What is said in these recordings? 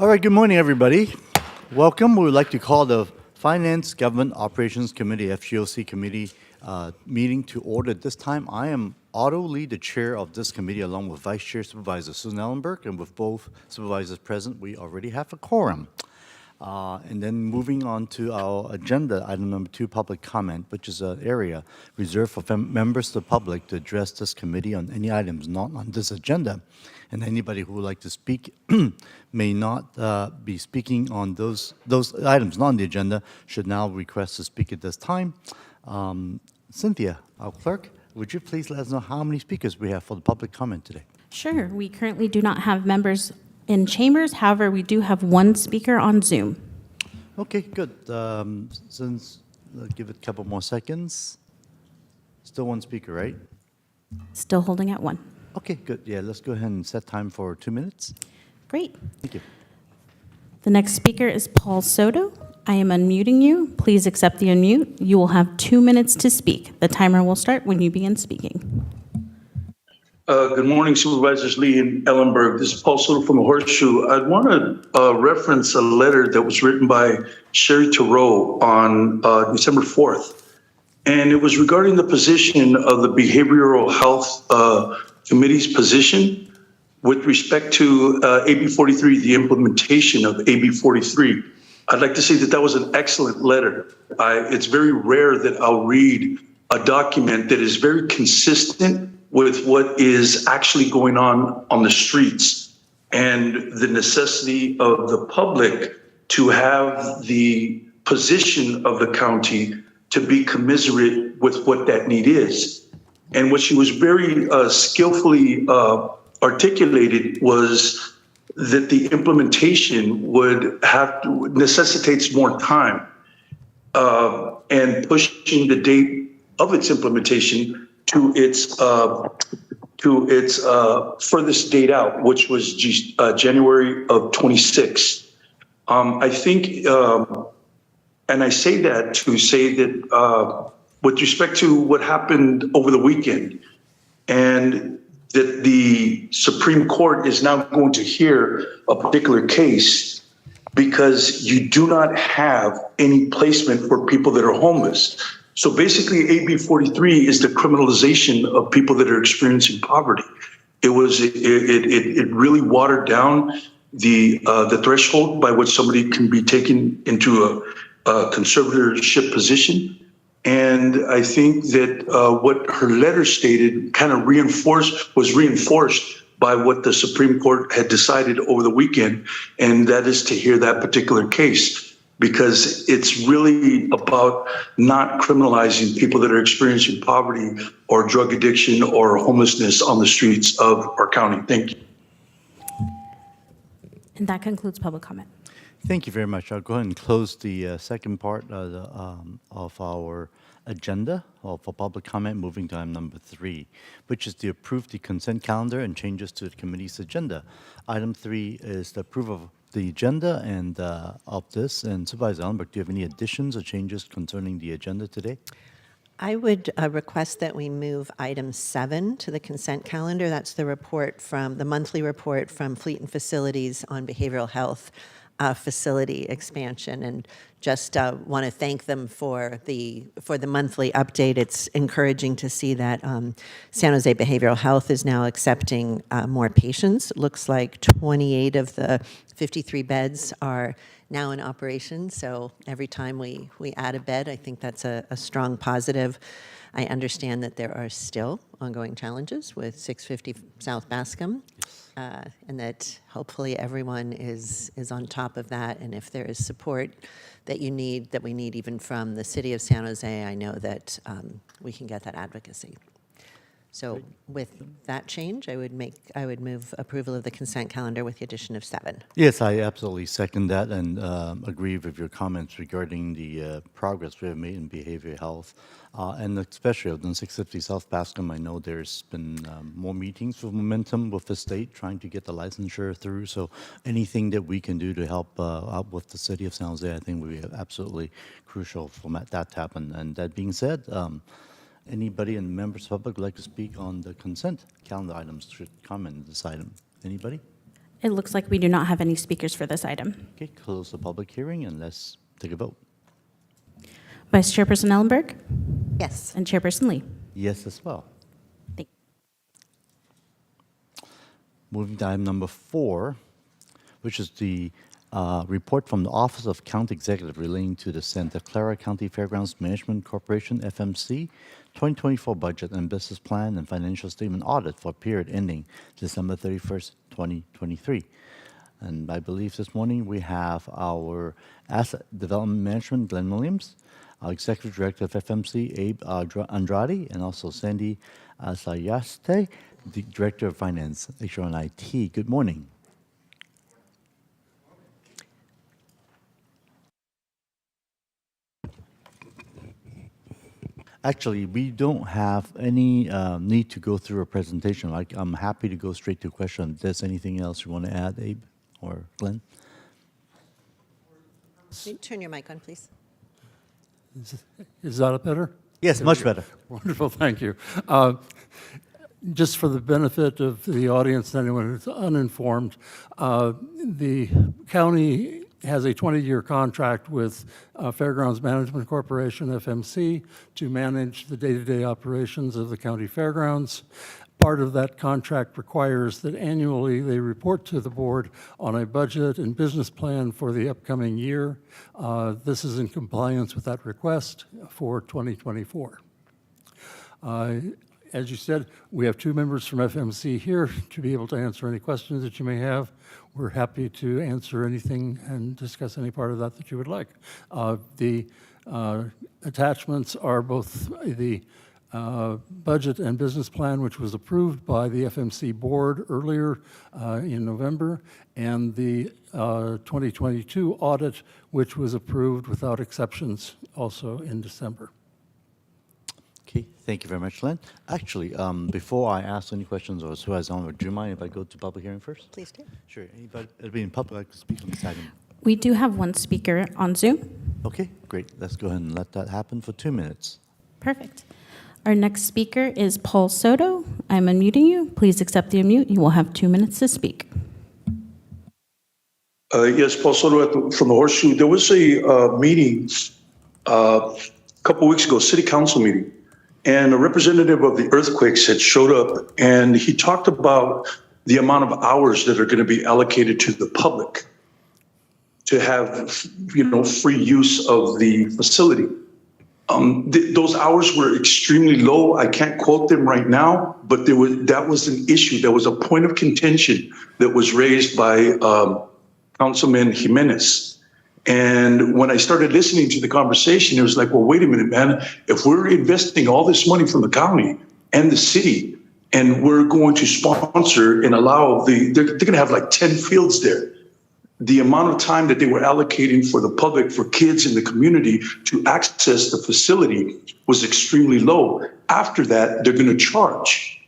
All right, good morning, everybody. Welcome. We would like to call the Finance Government Operations Committee, FGOC Committee, meeting to order at this time. I am Otto Lee, the chair of this committee, along with Vice Chair Supervisor Susan Ellenberg, and with both supervisors present, we already have a quorum. And then moving on to our agenda, item number 2, public comment, which is an area reserved for members of the public to address this committee on any items not on this agenda. And anybody who would like to speak may not be speaking on those items not on the agenda should now request to speak at this time. Cynthia, our clerk, would you please let us know how many speakers we have for the public comment today? Sure. We currently do not have members in chambers. However, we do have one speaker on Zoom. Okay, good. Since give it a couple more seconds. Still one speaker, right? Still holding at one. Okay, good. Yeah, let's go ahead and set time for 2 minutes. Great. Thank you. The next speaker is Paul Soto. I am unmuting you. Please accept the unmute. You will have 2 minutes to speak. The timer will start when you begin speaking. Good morning, Supervisors Lee and Ellenberg. This is Paul Soto from the Horseshoe. I want to reference a letter that was written by Sherry Thoreau on December 4th. And it was regarding the position of the Behavioral Health Committee's position with respect to AB 43, the implementation of AB 43. I'd like to say that that was an excellent letter. It's very rare that I'll read a document that is very consistent with what is actually going on the streets and the necessity of the public to have the position of the county to be commiserate with what that need is. And what she was very skillfully articulated was that the implementation would have to necessitates more time and pushing the date of its implementation to its furthest date out, which was January of 26. I think, and I say that to say that with respect to what happened over the weekend, and that the Supreme Court is now going to hear a particular case because you do not have any placement for people that are homeless. So basically, AB 43 is the criminalization of people that are experiencing poverty. It really watered down the threshold by which somebody can be taken into a conservatorship position. And I think that what her letter stated kind of was reinforced by what the Supreme Court had decided over the weekend, and that is to hear that particular case, because it's really about not criminalizing people that are experiencing poverty or drug addiction or homelessness on the streets of our county. Thank you. And that concludes public comment. Thank you very much. I'll go ahead and close the second part of our agenda for public comment, moving to item number 3, which is to approve the consent calendar and changes to the committee's agenda. Item 3 is the approval of the agenda and of this. And Supervisor Ellenberg, do you have any additions or changes concerning the agenda today? I would request that we move item 7 to the consent calendar. That's the report from the monthly report from Fleet and Facilities on behavioral health facility expansion, and just want to thank them for the monthly update. It's encouraging to see that San Jose Behavioral Health is now accepting more patients. It looks like 28 of the 53 beds are now in operation. So every time we add a bed, I think that's a strong positive. I understand that there are still ongoing challenges with 650 South Bascom. And that hopefully everyone is on top of that. And if there is support that we need even from the city of San Jose, I know that we can get that advocacy. So with that change, I would move approval of the consent calendar with the addition of 7. Yes, I absolutely second that and agree with your comments regarding the progress we have made in behavioral health, and especially on 650 South Bascom. I know there's been more meetings with momentum with the state trying to get the licensure through. So anything that we can do to help out with the city of San Jose, I think would be absolutely crucial for that to happen. And that being said, anybody in the members' public would like to speak on the consent calendar items should comment on this item. Anybody? It looks like we do not have any speakers for this item. Okay, close the public hearing and let's take a vote. Vice Chairperson Ellenberg Yes. and Chairperson Lee. Yes as well. Thank- Moving to item number 4, which is the report from the Office of County Executive relating to the Santa Clara County Fairgrounds Management Corporation, FMC, 2024 budget and business plan and financial statement audit for period ending December 31st, 2023. And I believe this morning we have our Asset Development Management, Glenn Williams, our Executive Director of FMC, Abe Andrade, and also Sandy Sayaste, the Director of Finance, HR and IT. Good morning. Actually, we don't have any need to go through a presentation. I'm happy to go straight to questions. If there's anything else you want to add, Abe or Glenn? Turn your mic on, please. Is that better? Yes, much better. Wonderful, thank you. Just for the benefit of the audience, anyone who's uninformed, the county has a 20-year contract with Fairgrounds Management Corporation, FMC, to manage the day-to-day operations of the county fairgrounds. Part of that contract requires that annually they report to the board on a budget and business plan for the upcoming year. This is in compliance with that request for 2024. As you said, we have 2 members from FMC here to be able to answer any questions that you may have. We're happy to answer anything and discuss any part of that that you would like. The attachments are both the budget and business plan, which was approved by the FMC board earlier in November, and the 2022 audit, which was approved without exceptions also in December. Okay, thank you very much, Glenn. Actually, before I ask any questions or supervisor Ellenberg, do you mind if I go to public hearing first? Please do. Sure. Anybody in public like to speak on this item? We do have one speaker on Zoom. Okay, great. Let's go ahead and let that happen for 2 minutes. Perfect. Our next speaker is Paul Soto. I'm unmuting you. Please accept the unmute. You will have 2 minutes to speak. Yes, Paul Soto from the Horseshoe. There was a meeting a couple weeks ago, city council meeting, and a representative of the earthquakes had showed up, and he talked about the amount of hours that are going to be allocated to the public to have, free use of the facility. Those hours were extremely low. I can't quote them right now, but that was an issue. There was a point of contention that was raised by Councilman Jimenez. And when I started listening to the conversation, it was like, well, wait a minute, man. If we're investing all this money from the county and the city, and we're going to sponsor and allow they're going to have like 10 fields there. The amount of time that they were allocating for the public, for kids in the community to access the facility was extremely low. After that, they're going to charge.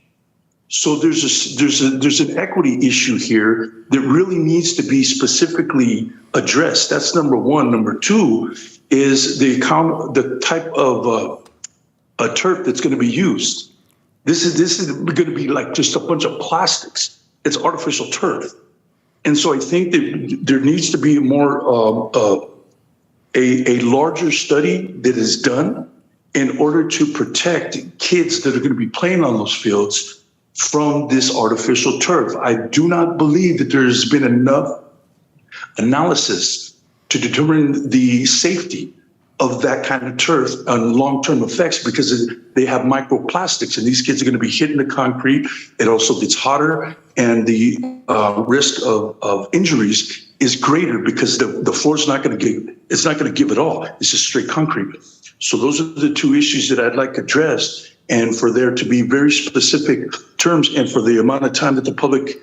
So there's an equity issue here that really needs to be specifically addressed. That's number one. Number two is the type of a turf that's going to be used. This is going to be like just a bunch of plastics. It's artificial turf. And so I think that there needs to be more a larger study that is done in order to protect kids that are going to be playing on those fields from this artificial turf. I do not believe that there's been enough analysis to determine the safety of that kind of turf and long-term effects, because they have microplastics and these kids are going to be hitting the concrete. It also gets hotter, and the risk of injuries is greater because the floor's not going to give it all. It's just straight concrete. So those are the 2 issues that I'd like addressed, and for there to be very specific terms, and for the amount of time that the public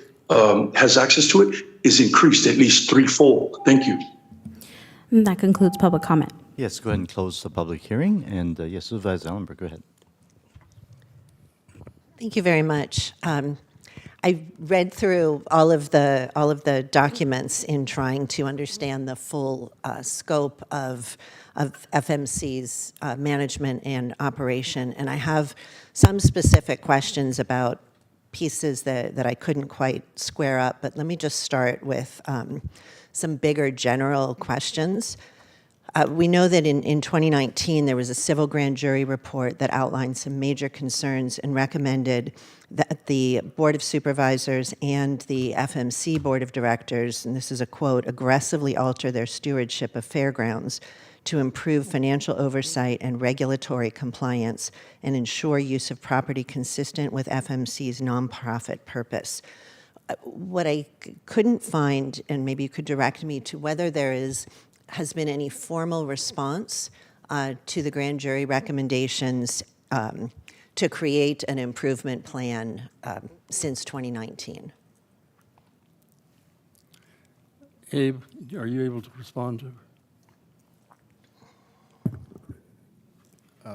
has access to it is increased at least 3-fold. Thank you. And that concludes public comment. Yes, go ahead and close the public hearing. And yes, Supervisor Ellenberg, go ahead. Thank you very much. I read through all of the documents in trying to understand the full scope of FMC's management and operation, and I have some specific questions about pieces that I couldn't quite square up, but let me just start with some bigger general questions. We know that in 2019, there was a civil grand jury report that outlined some major concerns and recommended that the Board of Supervisors and the FMC Board of Directors, and this is a quote, aggressively alter their stewardship of fairgrounds to improve financial oversight and regulatory compliance and ensure use of property consistent with FMC's nonprofit purpose. What I couldn't find, and maybe you could direct me to whether has been any formal response to the grand jury recommendations to create an improvement plan since 2019. Abe, are you able to respond to?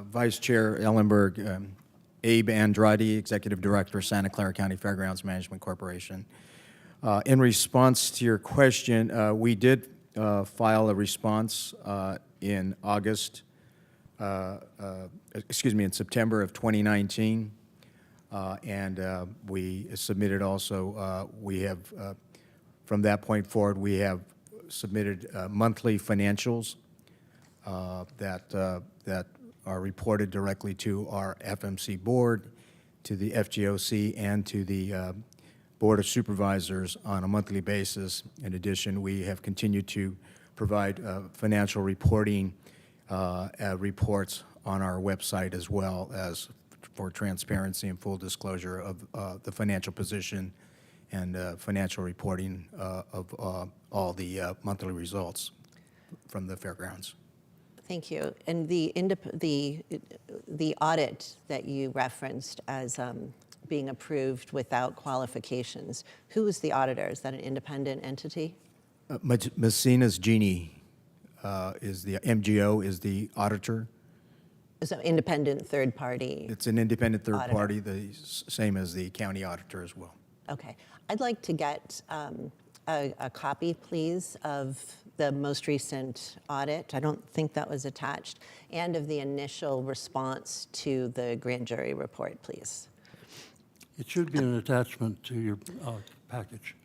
Vice Chair Ellenberg, Abe Andrade, Executive Director, Santa Clara County Fairgrounds Management Corporation. In response to your question, we did file a response in in September of 2019, and we submitted also, we have, from that point forward, we have submitted monthly financials that are reported directly to our FMC board, to the FGOC, and to the Board of Supervisors on a monthly basis. In addition, we have continued to provide financial reporting reports on our website, as well as for transparency and full disclosure of the financial position and financial reporting of all the monthly results from the fairgrounds. Thank you. And the audit that you referenced as being approved without qualifications, who is the auditor? Is that an independent entity? Messina's Genie is the MGO, is the auditor. Is an independent third party? It's an independent third auditor. party, the same as the county auditor as well. Okay. I'd like to get a copy, please, of the most recent audit. I don't think that was attached, and of the initial response to the grand jury report, please. It should be an attachment to your package.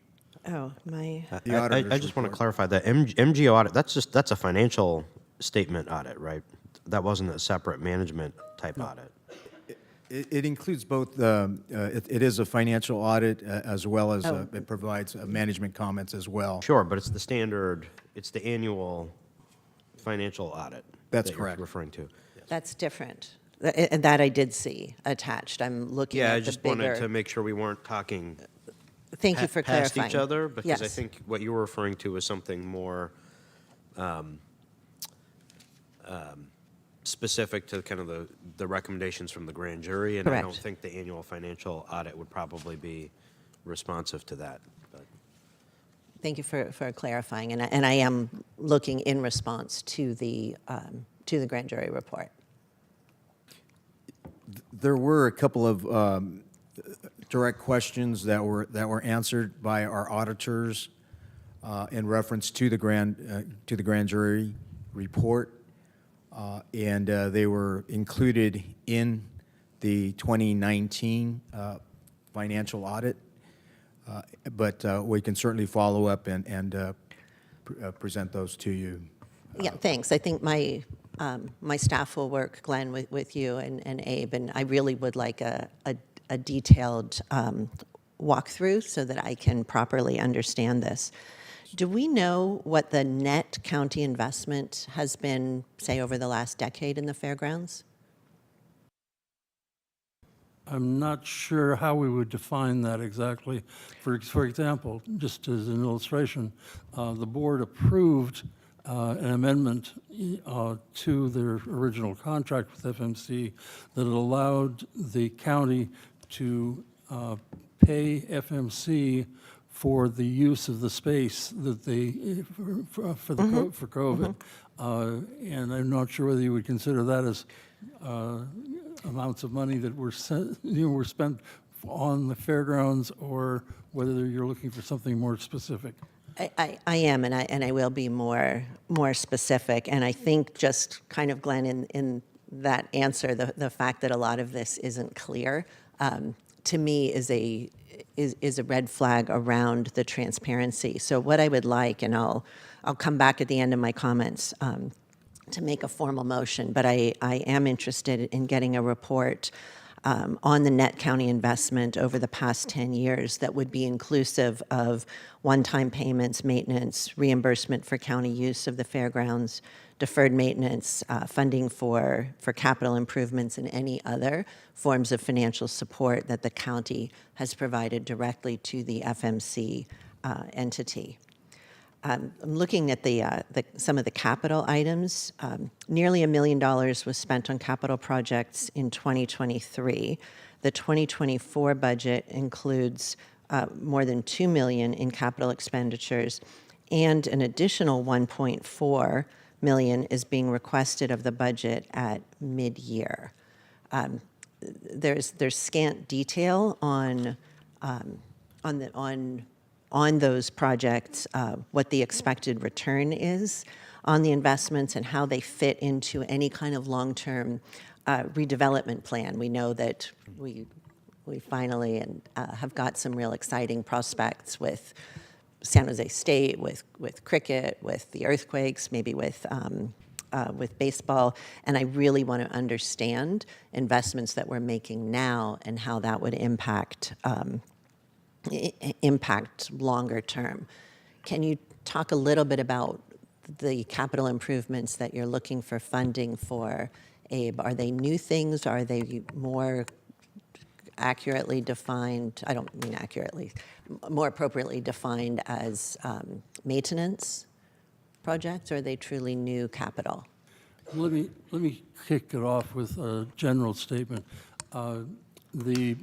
Oh, my. The I auditor's just want to report. clarify that MGO audit, that's a financial statement audit, right? That wasn't a separate management type audit. It includes both, it is a financial audit as well as it provides management comments as well. Sure, but it's the standard, it's the annual financial audit. That's that correct. You're referring to. That's different. That I did see attached. I'm looking Yeah, at I the just bigger. wanted to make sure we weren't talking Thank you for past clarifying. each other, because I Yes. think what you were referring to was something more specific to kind of the recommendations from the grand jury, and I don't Correct. think the annual financial audit would probably be responsive to that. But Thank you for clarifying, and I am looking in response to the grand jury report. There were a couple of direct questions that were answered by our auditors in reference to the grand jury report, and they were included in the 2019 financial audit. But we can certainly follow up and present those to you. Yeah, thanks. I think my staff will work, Glenn, with you and Abe, and I really would like a detailed walkthrough so that I can properly understand this. Do we know what the net county investment has been, say, over the last decade in the fairgrounds? I'm not sure how we would define that exactly. For example, just as an illustration, the board approved an amendment to their original contract with FMC that allowed the county to pay FMC for the use of the space that they, for COVID. And I'm not sure whether you would consider that as amounts of money that were spent on the fairgrounds, or whether you're looking for something more specific. I am, and I will be more specific. And I think just kind of, Glenn, in that answer, the fact that a lot of this isn't clear to me, is a red flag around the transparency. So what I would like, and I'll come back at the end of my comments to make a formal motion, but I am interested in getting a report on the net county investment over the past 10 years that would be inclusive of one-time payments, maintenance, reimbursement for county use of the fairgrounds, deferred maintenance, funding for capital improvements, and any other forms of financial support that the county has provided directly to the FMC entity. I'm looking at some of the capital items. Nearly $1 million was spent on capital projects in 2023. The 2024 budget includes more than $2 million in capital expenditures, and an additional $1.4 million is being requested of the budget at mid-year. There's scant detail on those projects, what the expected return is on the investments and how they fit into any kind of long-term redevelopment plan. We know that we finally have got some real exciting prospects with San Jose State, with cricket, with the earthquakes, maybe with baseball, and I really want to understand investments that we're making now and how that would impact longer term. Can you talk a little bit about the capital improvements that you're looking for funding for, Abe? Are they new things? Are they more accurately defined? I don't mean accurately, more appropriately defined as maintenance projects, or are they truly new capital? Let me kick it off with a general statement. The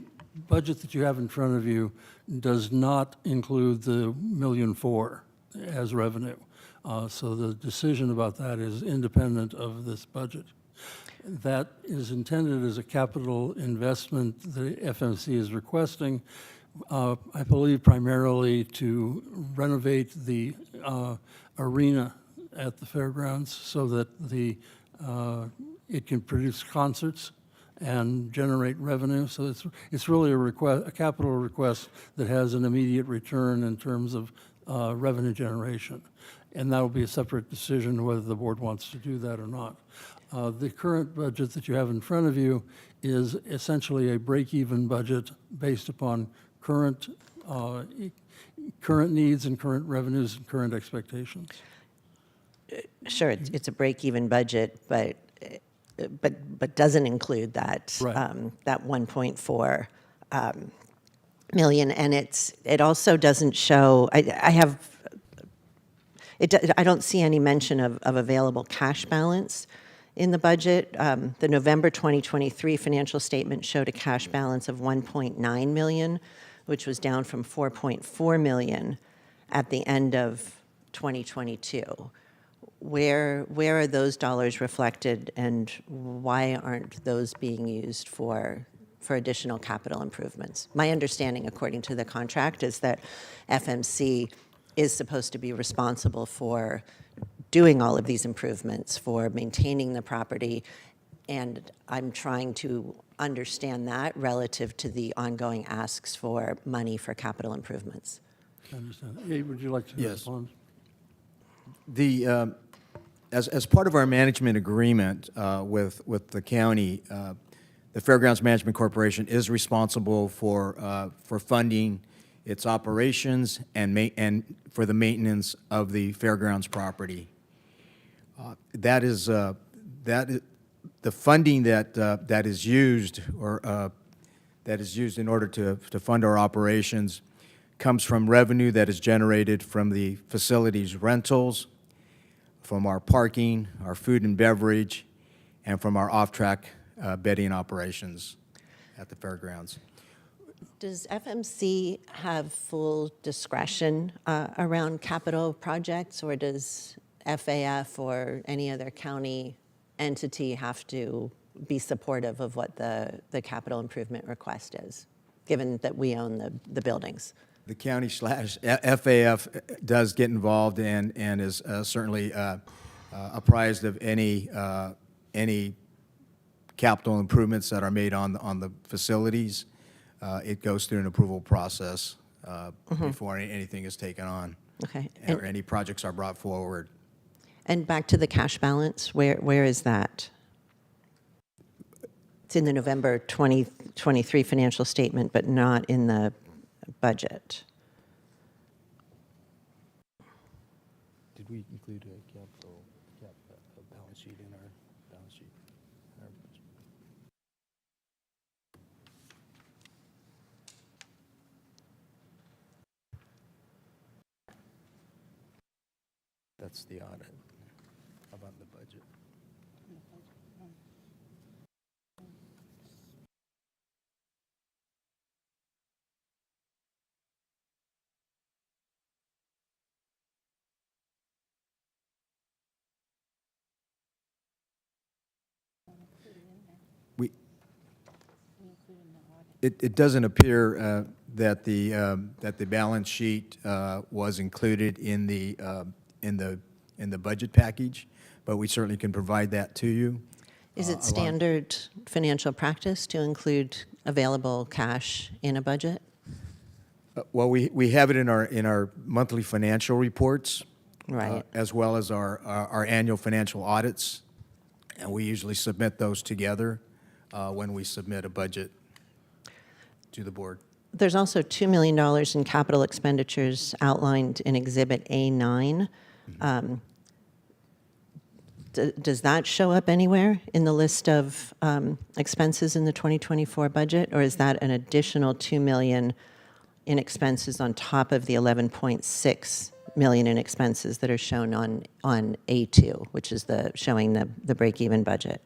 budget that you have in front of you does not include the $1.4 million as revenue. So the decision about that is independent of this budget. That is intended as a capital investment the FMC is requesting, I believe primarily to renovate the arena at the fairgrounds so that it can produce concerts and generate revenue. So it's really a capital request that has an immediate return in terms of revenue generation. And that will be a separate decision whether the board wants to do that or not. The current budget that you have in front of you is essentially a break-even budget based upon current needs and current revenues and current expectations. Sure, it's a break-even budget, but doesn't include that Right. that 1.4 million, and it also doesn't show. I don't see any mention of available cash balance in the budget. The November 2023 financial statement showed a cash balance of 1.9 million, which was down from 4.4 million at the end of 2022. Where are those dollars reflected, and why aren't those being used for additional capital improvements? My understanding, according to the contract, is that FMC is supposed to be responsible for doing all of these improvements, for maintaining the property, and I'm trying to understand that relative to the ongoing asks for money for capital improvements. I understand. Abe, would you like to Yes. respond? As part of our management agreement with the county, the Fairgrounds Management Corporation is responsible for funding its operations and for the maintenance of the fairgrounds property. That is the funding that is used in order to fund our operations comes from revenue that is generated from the facilities rentals, from our parking, our food and beverage, and from our off-track bedding operations at the fairgrounds. Does FMC have full discretion around capital projects, or does FAF or any other county entity have to be supportive of what the capital improvement request is, given that we own the buildings? The county / FAF does get involved and is certainly apprised of any capital improvements that are made on the facilities. it goes through an approval process before anything is taken on. Okay. Or any projects are brought forward. And back to the cash balance, where is that? It's in the November 2023 financial statement, but not in the budget. Did we include a balance sheet in our balance sheet? That's the audit. How about the budget? We, it doesn't appear that the balance sheet was included in the budget package, but we certainly can provide that to you. Is it standard financial practice to include available cash in a budget? Well, we have it in our monthly financial reports, Right. as well as our annual financial audits, and we usually submit those together when we submit a budget to the board. There's also $2 million in capital expenditures outlined in Exhibit A9. Does that show up anywhere in the list of expenses in the 2024 budget, or is that an additional $2 million in expenses on top of the 11.6 million in expenses that are shown on A2, which is showing the break-even budget?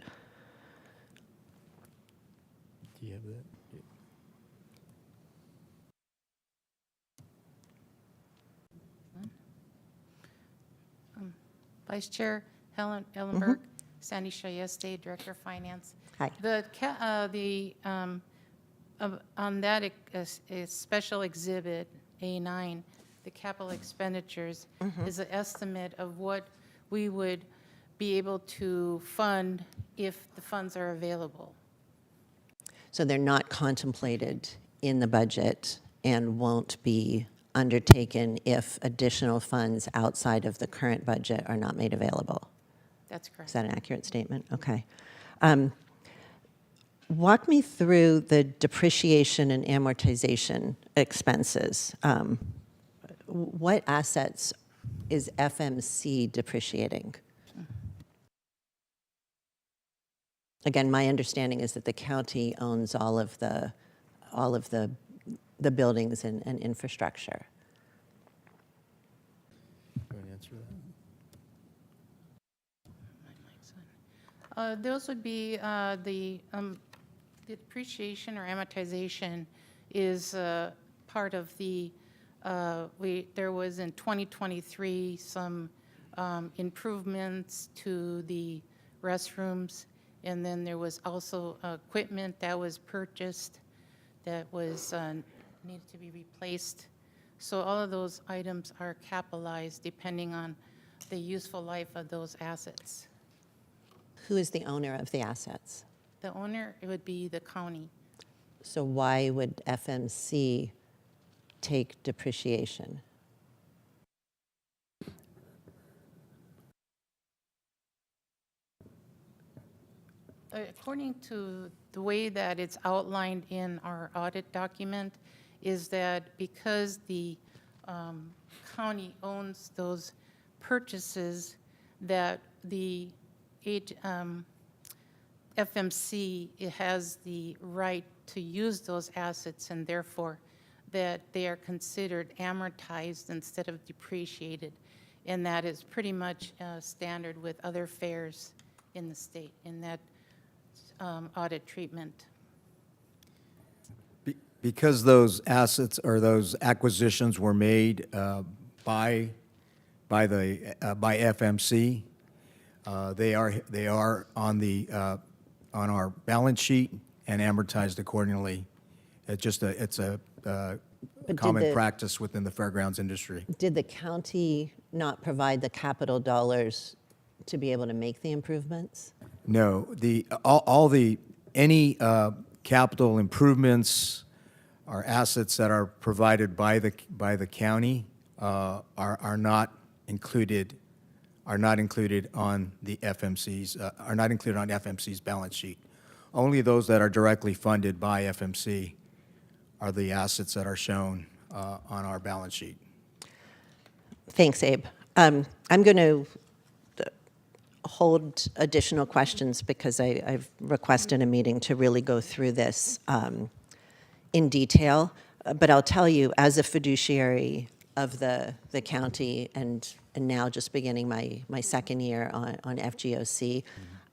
Do you have that? Vice Chair Helen Ellenberg, Sandy Shayeste, Director of Finance. Hi. On that special exhibit A9, the capital expenditures is an estimate of what we would be able to fund if the funds are available. So they're not contemplated in the budget and won't be undertaken if additional funds outside of the current budget are not made available. That's correct. Is that an accurate statement? Okay. Walk me through the depreciation and amortization expenses. What assets is FMC depreciating? Again, my understanding is that the county owns all of the buildings and infrastructure. Go ahead and answer that. Those would be the depreciation or amortization is part of the, there was in 2023 some improvements to the restrooms, and then there was also equipment that was purchased that was needed to be replaced. So all of those items are capitalized depending on the useful life of those assets. Who is the owner of the assets? The owner, it would be the county. So why would FMC take depreciation? According to the way that it's outlined in our audit document, is that because the county owns those purchases, that the FMC it has the right to use those assets, and therefore that they are considered amortized instead of depreciated. And that is pretty much standard with other fairs in the state in that audit treatment. Because those assets or those acquisitions were made by FMC, they are on our balance sheet and amortized accordingly. It's a common practice within the fairgrounds industry. Did the county not provide the capital dollars to be able to make the improvements? No, any capital improvements our assets that are provided by the county are not included on the FMC's balance sheet. Only those that are directly funded by FMC are the assets that are shown on our balance sheet. Thanks, Abe. I'm going to hold additional questions because I've requested a meeting to really go through this in detail. But I'll tell you, as a fiduciary of the county and now just beginning my second year on FGOC,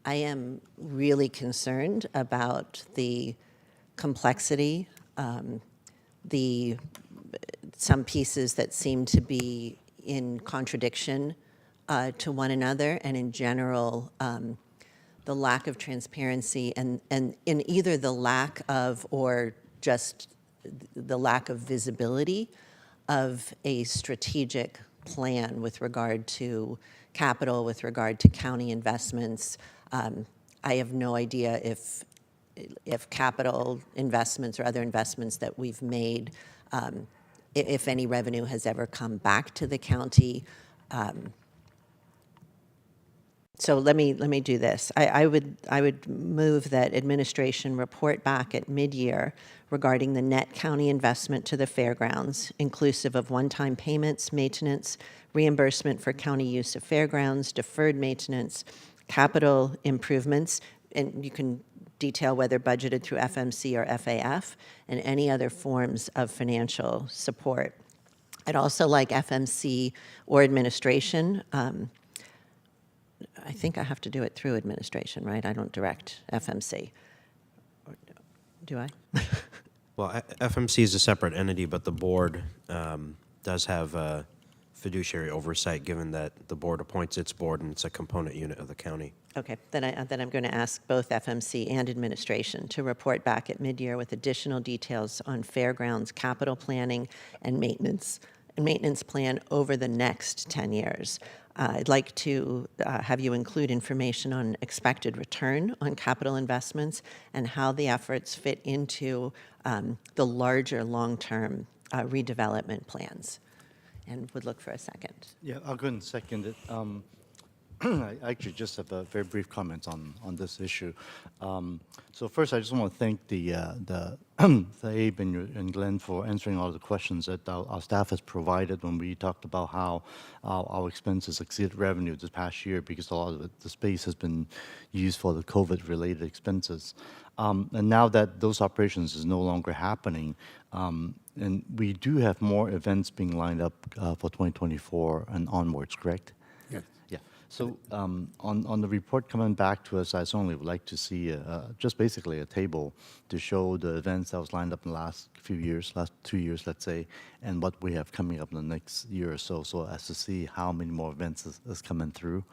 I am really concerned about the complexity, some pieces that seem to be in contradiction to one another, and in general, the lack of transparency and in either the lack of or just the lack of visibility of a strategic plan with regard to capital, with regard to county investments. I have no idea if capital investments or other investments that we've made, if any revenue has ever come back to the county. So let me do this. I would move that administration report back at mid-year regarding the net county investment to the fairgrounds, inclusive of one-time payments, maintenance, reimbursement for county use of fairgrounds, deferred maintenance, capital improvements, and you can detail whether budgeted through FMC or FAF, and any other forms of financial support. I'd also like FMC or administration. I think I have to do it through administration, right? I don't direct FMC. Or do I? Well, FMC is a separate entity, but the board does have fiduciary oversight, given that the board appoints its board and it's a component unit of the county. Okay, then I'm going to ask both FMC and administration to report back at mid-year with additional details on fairgrounds capital planning and maintenance plan over the next 10 years. I'd like to have you include information on expected return on capital investments and how the efforts fit into the larger long-term redevelopment plans. And would look for a second. Yeah, I'll go ahead and second it. I actually just have a very brief comment on this issue. So first, I just want to thank the Abe and Glenn for answering all the questions that our staff has provided when we talked about how our expenses exceeded revenue this past year, because a lot of the space has been used for the COVID-related expenses. And now that those operations is no longer happening, and we do have more events being lined up for 2024 and onwards, correct? Yes. Yeah. So on the report coming back to us, I certainly would like to see just basically a table to show the events that was lined up in the last few years, last 2 years, let's say, and what we have coming up in the next year or so, so as to see how many more events is coming through,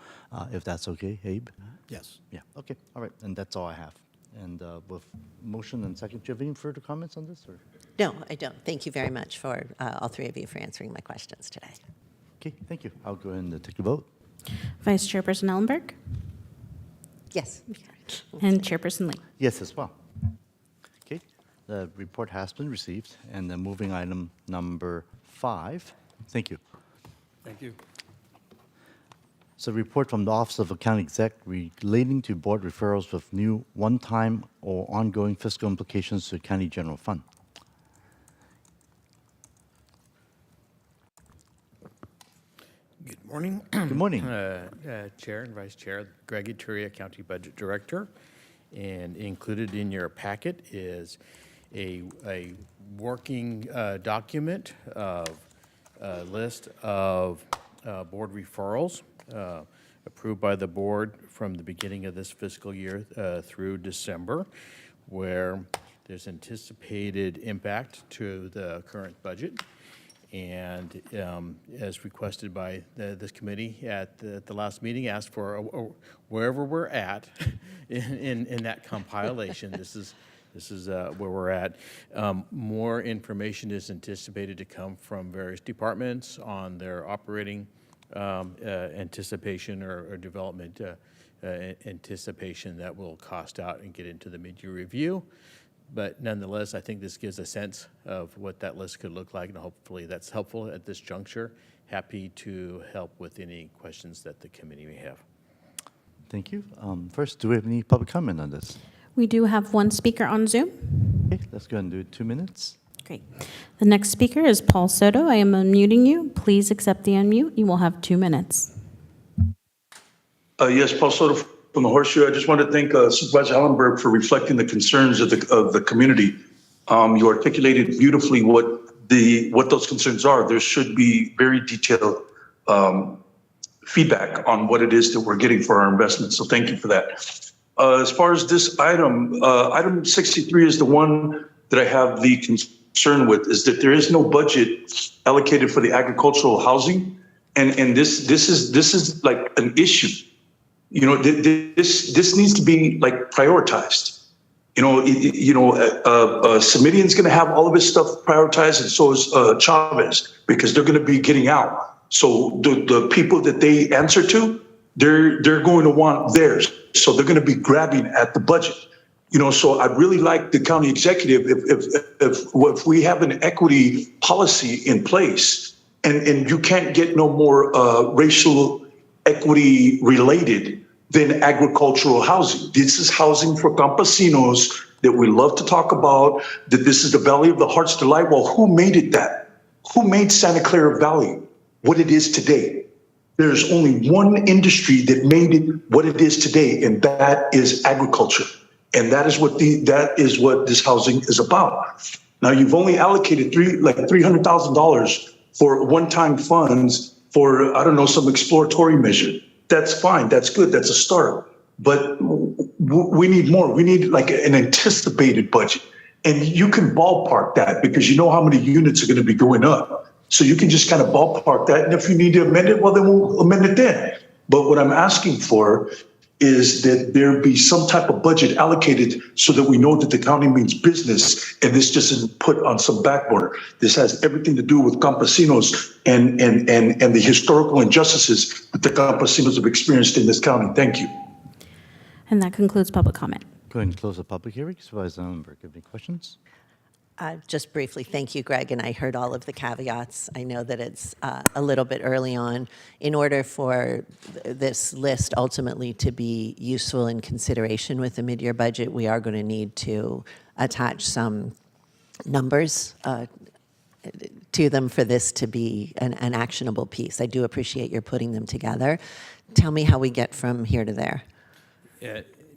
if that's okay, Abe? Yes. Yeah, okay, all right, and that's all I have. And with motion and second, do you have any further comments on this? Or? No, I don't. Thank you very much for all three of you for answering my questions today. Okay, thank you. I'll go ahead and take a vote. Vice Chairperson Ellenberg Yes. and Chairperson Lee. Yes, as well. Okay, the report has been received, and then moving item number 5. Thank you. Thank you. So report from the Office of the County Exec relating to board referrals with new one-time or ongoing fiscal implications to the county general fund. Good morning. Good morning. Chair and Vice Chair, Greg Ituria, County Budget Director. And included in your packet is a working document of a list of board referrals approved by the board from the beginning of this fiscal year through December, where there's anticipated impact to the current budget. And as requested by this committee at the last meeting, asked for wherever we're at in that compilation. This is where we're at. More information is anticipated to come from various departments on their operating anticipation or development anticipation that will cost out and get into the mid-year review. But nonetheless, I think this gives a sense of what that list could look like, and hopefully that's helpful at this juncture. Happy to help with any questions that the committee may have. Thank you. First, do we have any public comment on this? We do have one speaker on Zoom. Okay, let's go ahead and do 2 minutes. Great. The next speaker is Paul Soto. I am unmuting you. Please accept the unmute. You will have 2 minutes. Yes, Paul Soto from the Horseshoe. I just want to thank Supervisor Allenberg for reflecting the concerns of the community. You articulated beautifully what those concerns are. There should be very detailed feedback on what it is that we're getting for our investments. So thank you for that. As far as this item, item 63 is the one that I have the concern with, is that there is no budget allocated for the agricultural housing. And this is like an issue. You know, this needs to be like prioritized. Semidian's going to have all of his stuff prioritized, and so is Chavez, because they're going to be getting out. So the people that they answer to, they're going to want theirs. So they're going to be grabbing at the budget. So I'd really like the county executive, if we have an equity policy in place, and you can't get no more racial equity related than agricultural housing. This is housing for campesinos that we love to talk about, that this is the Valley of the Heart's Delight. Well, who made it that? Who made Santa Clara Valley what it is today? There's only one industry that made it what it is today, and that is agriculture. And that is what this housing is about. Now, you've only allocated $300,000 for one-time funds for, I don't know, some exploratory measure. That's fine. That's good. That's a start. But we need more. We need like an anticipated budget. And you can ballpark that because you know how many units are going to be going up. So you can just kind of ballpark that. And if you need to amend it, well, then we'll amend it then. But what I'm asking for is that there be some type of budget allocated so that we know that the county means business, and this just isn't put on some back burner. This has everything to do with campesinos and the historical injustices that the campesinos have experienced in this county. Thank you. And that concludes public comment. Go ahead and close the public hearing. Supervisor Allenberg, have any questions? Just briefly, thank you, Greg, and I heard all of the caveats. I know that it's a little bit early on. In order for this list ultimately to be useful in consideration with the mid-year budget, we are going to need to attach some numbers to them for this to be an actionable piece. I do appreciate your putting them together. Tell me how we get from here to there.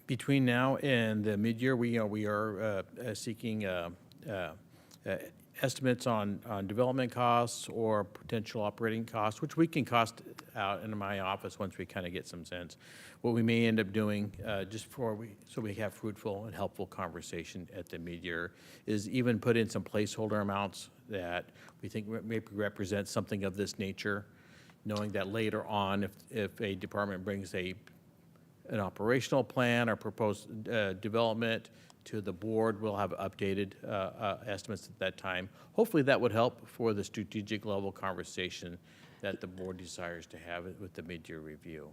Between now and the mid-year, we are seeking estimates on development costs or potential operating costs, which we can cost out in my office once we kind of get some sense. What we may end up doing, so we have fruitful and helpful conversation at the mid-year, is even put in some placeholder amounts that we think maybe represent something of this nature, knowing that later on, if a department brings an operational plan or proposed development to the board, we'll have updated estimates at that time. Hopefully that would help for the strategic level conversation that the board desires to have with the mid-year review.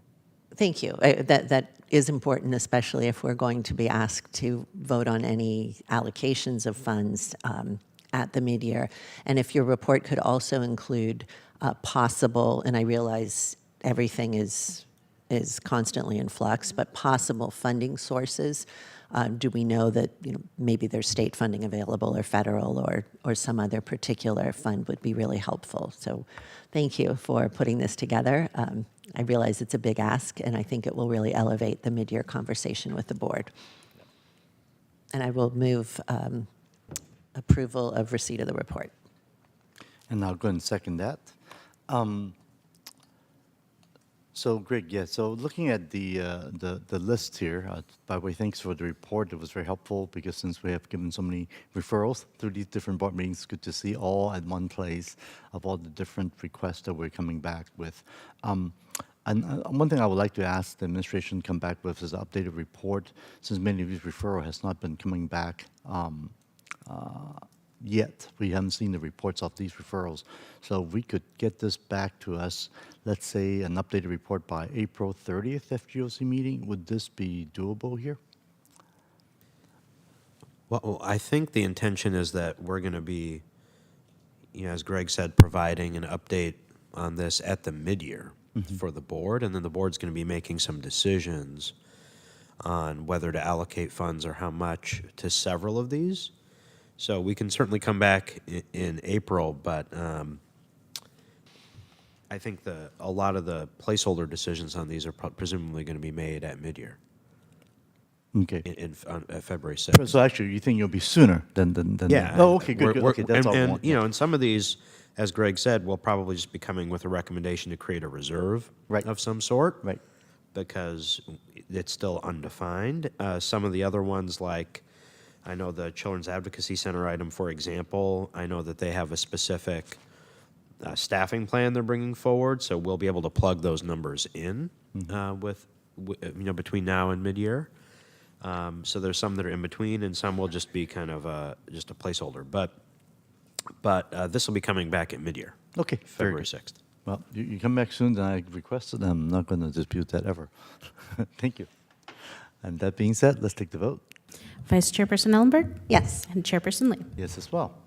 Thank you. That is important, especially if we're going to be asked to vote on any allocations of funds at the mid-year. And if your report could also include possible, and I realize everything is constantly in flux, but possible funding sources. Do we know that maybe there's state funding available or federal or some other particular fund would be really helpful. So thank you for putting this together. I realize it's a big ask, and I think it will really elevate the mid-year conversation with the board. And I will move approval of receipt of the report. And I'll go ahead and second that. So, Greg, yeah, so looking at the list here, by the way, thanks for the report. It was very helpful because since we have given so many referrals through these different board meetings, it's good to see all at one place of all the different requests that we're coming back with. And one thing I would like to ask the administration come back with is an updated report, since many of these referrals has not been coming back yet. We haven't seen the reports of these referrals. So if we could get this back to us, let's say an updated report by April 30th FGOC meeting, would this be doable here? Well, I think the intention is that we're going to be, as Greg said, providing an update on this at the mid-year for the board, and then the board's going to be making some decisions on whether to allocate funds or how much to several of these. So we can certainly come back in April, but I think a lot of the placeholder decisions on these are presumably going to be made at mid-year, Okay. on February 6th. So actually, you think you'll be sooner than Yeah. Oh, okay, good, We're- good. we're- Okay, that's all I and, want. and some of these, as Greg said, we'll probably just be coming with a recommendation to create a reserve Right. of some sort. Right. Because it's still undefined. Some of the other ones, like I know the Children's Advocacy Center item, for example, I know that they have a specific staffing plan they're bringing forward, so we'll be able to plug those numbers in between now and mid-year. So there's some that are in between, and some will just be kind of just a placeholder. But this will be coming back at mid-year, Okay, very February good. 6th. Well, you come back soon than I requested. I'm not going to dispute that ever. Thank you. And that being said, let's take the vote. Vice Chairperson Ellenberg Yes. and Chairperson Lee. Yes, as well.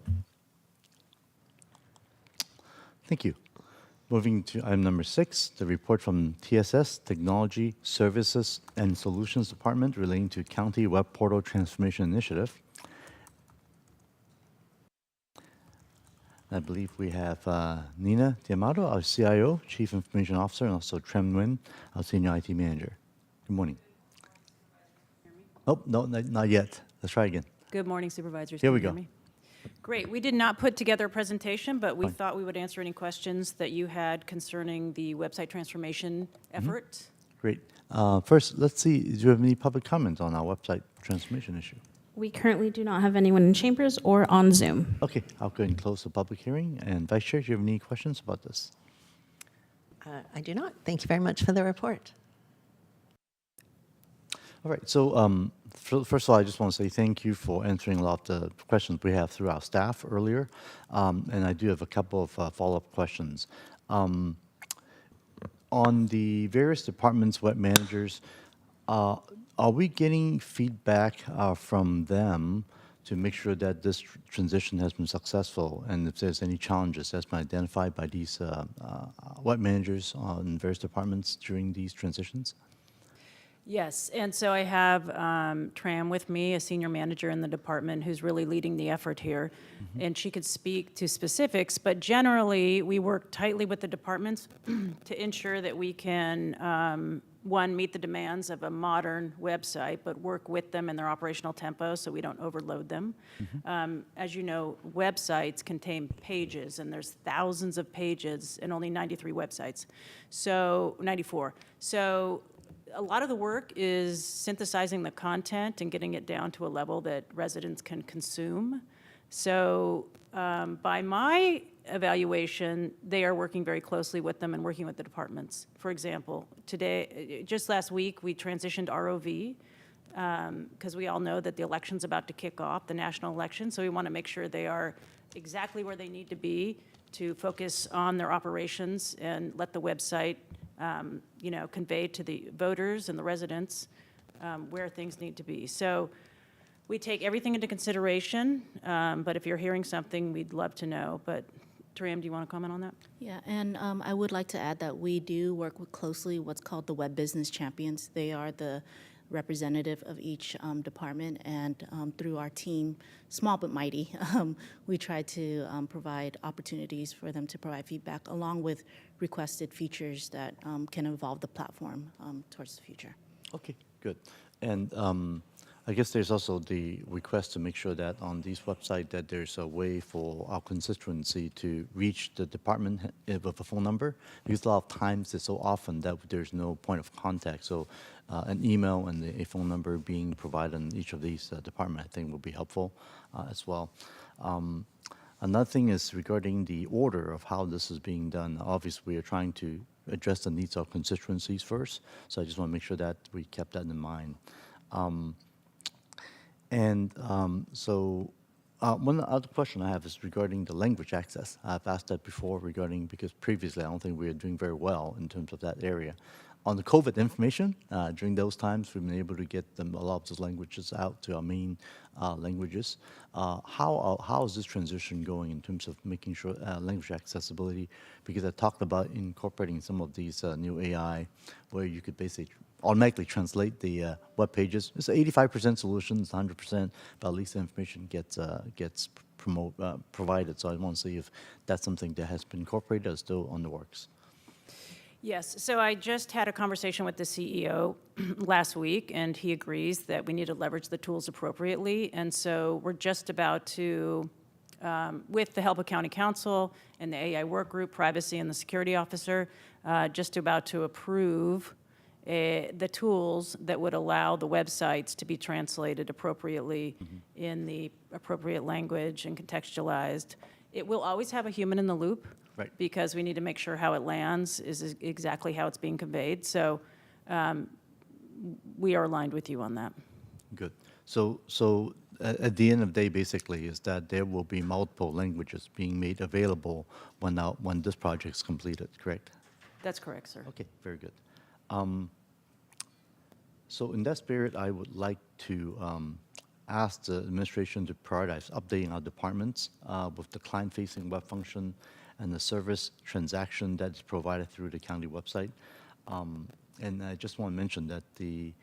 Thank you. Moving to item number 6, the report from TSS, Technology Services and Solutions Department relating to County Web Portal Transformation Initiative. I believe we have Nina Diamato, our CIO, Chief Information Officer, and also Trem Nguyen, our Senior IT Manager. Good morning. Oh, no, not yet. Let's try again. Good morning, Supervisors. Here Can we you hear go. me? Great. We did not put together a presentation, but we Fine. thought we would answer any questions that you had concerning the website transformation effort. Great. First, let's see, do you have any public comments on our website transformation issue? We currently do not have anyone in chambers or on Zoom. Okay, I'll go ahead and close the public hearing. And Vice Chair, do you have any questions about this? I do not. Thank you very much for the report. All right, so first of all, I just want to say thank you for answering a lot of the questions we have through our staff earlier. And I do have a couple of follow-up questions. On the various departments, web managers, are we getting feedback from them to make sure that this transition has been successful? And if there's any challenges that's been identified by these web managers in various departments during these transitions? Yes, and so I have Tram with me, a senior manager in the department who's really leading the effort here, and she could speak to specifics, but generally, we work tightly with the departments to ensure that we can, one, meet the demands of a modern website, but work with them in their operational tempo so we don't overload them. As you know, websites contain pages, and there's thousands of pages and only 93 websites, so 94. So a lot of the work is synthesizing the content and getting it down to a level that residents can consume. So by my evaluation, they are working very closely with them and working with the departments. For example, just last week, we transitioned ROV because we all know that the election's about to kick off, the national election, so we want to make sure they are exactly where they need to be to focus on their operations and let the website convey to the voters and the residents where things need to be. So we take everything into consideration, but if you're hearing something, we'd love to know. But Taram, do you want to comment on that? Yeah, and I would like to add that we do work with closely what's called the Web Business Champions. They are the representative of each department, and through our team, small but mighty, we try to provide opportunities for them to provide feedback along with requested features that can evolve the platform towards the future. Okay, good. And I guess there's also the request to make sure that on these websites that there's a way for our constituency to reach the department with a phone number, because a lot of times it's so often that there's no point of contact. So an email and a phone number being provided in each of these departments, I think, will be helpful as well. Another thing is regarding the order of how this is being done. Obviously, we are trying to address the needs of constituencies first, so I just want to make sure that we kept that in mind. One other question I have is regarding the language access. I've asked that before because previously I don't think we were doing very well in terms of that area. on the COVID information. During those times, we've been able to get them, a lot of those languages out to our main languages. How is this transition going in terms of making sure language accessibility? Because I talked about incorporating some of these new AI, where you could basically automatically translate the web pages. It's 85% solutions, 100%, but at least the information gets provided. So I want to see if that's something that has been incorporated or still on the works. Yes, so I just had a conversation with the CEO last week, and he agrees that we need to leverage the tools appropriately. And so we're just about to, with the help of County Council and the AI Work Group, Privacy and the Security Officer, just about to approve the tools that would allow the websites to be translated appropriately in the appropriate language and contextualized. It will always have a human in the loop. Right. Because we need to make sure how it lands is exactly how it's being conveyed. So we are aligned with you on that. Good. So at the end of the day, basically, is that there will be multiple languages being made available when this project is completed, correct? That's correct, sir. Okay, very good. So in that spirit, I would like to ask the administration to prioritize updating our departments with the client-facing web function and the service transaction that is provided through the county website. And I just want to mention that the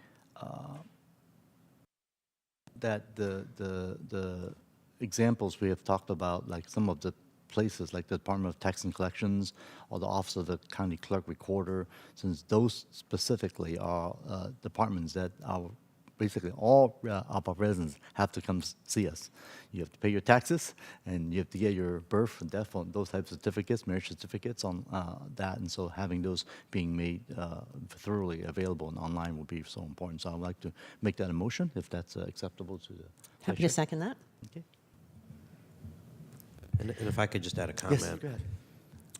examples we have talked about, like some of the places like the Department of Tax and Collections or the Office of the County Clerk Recorder, since those specifically are departments that are basically all of our residents have to come see us. You have to pay your taxes, and you have to get your birth and death on those types of certificates, marriage certificates on that, and so having those being made thoroughly available and online will be so important. So I would like to make that a motion, if that's acceptable to the Happy to Chair. second that. Okay. And if I could just add a comment. Yes, go ahead.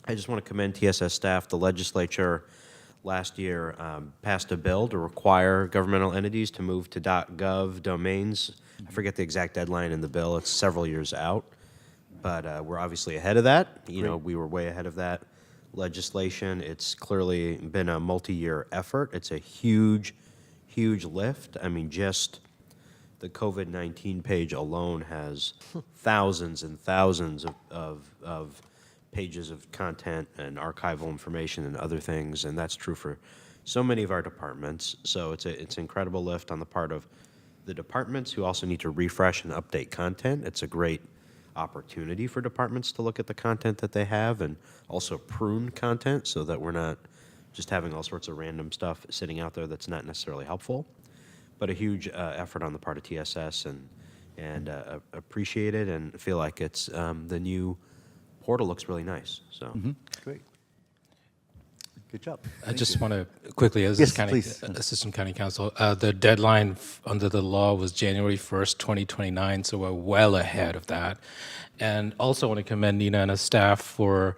I just want to commend TSS staff. The legislature last year passed a bill to require governmental entities to move to .gov domains. I forget the exact deadline in the bill. It's several years out, but we're obviously ahead of that. You know, we were way ahead of that legislation. It's clearly been a multi-year effort. It's a huge, huge lift. I mean, just the COVID-19 page alone has thousands and thousands of pages of content and archival information and other things, and that's true for so many of our departments. So it's an incredible lift on the part of the departments, who also need to refresh and update content. It's a great opportunity for departments to look at the content that they have and also prune content so that we're not just having all sorts of random stuff sitting out there that's not necessarily helpful. But a huge effort on the part of TSS, and appreciate it, and feel like it's the new portal looks really nice. So Great. Good job. I just want to quickly, as Yes, county, please. Assistant County Counsel, the deadline under the law was January 1st, 2029, so we're well ahead of that. And also want to commend Nina and her staff for,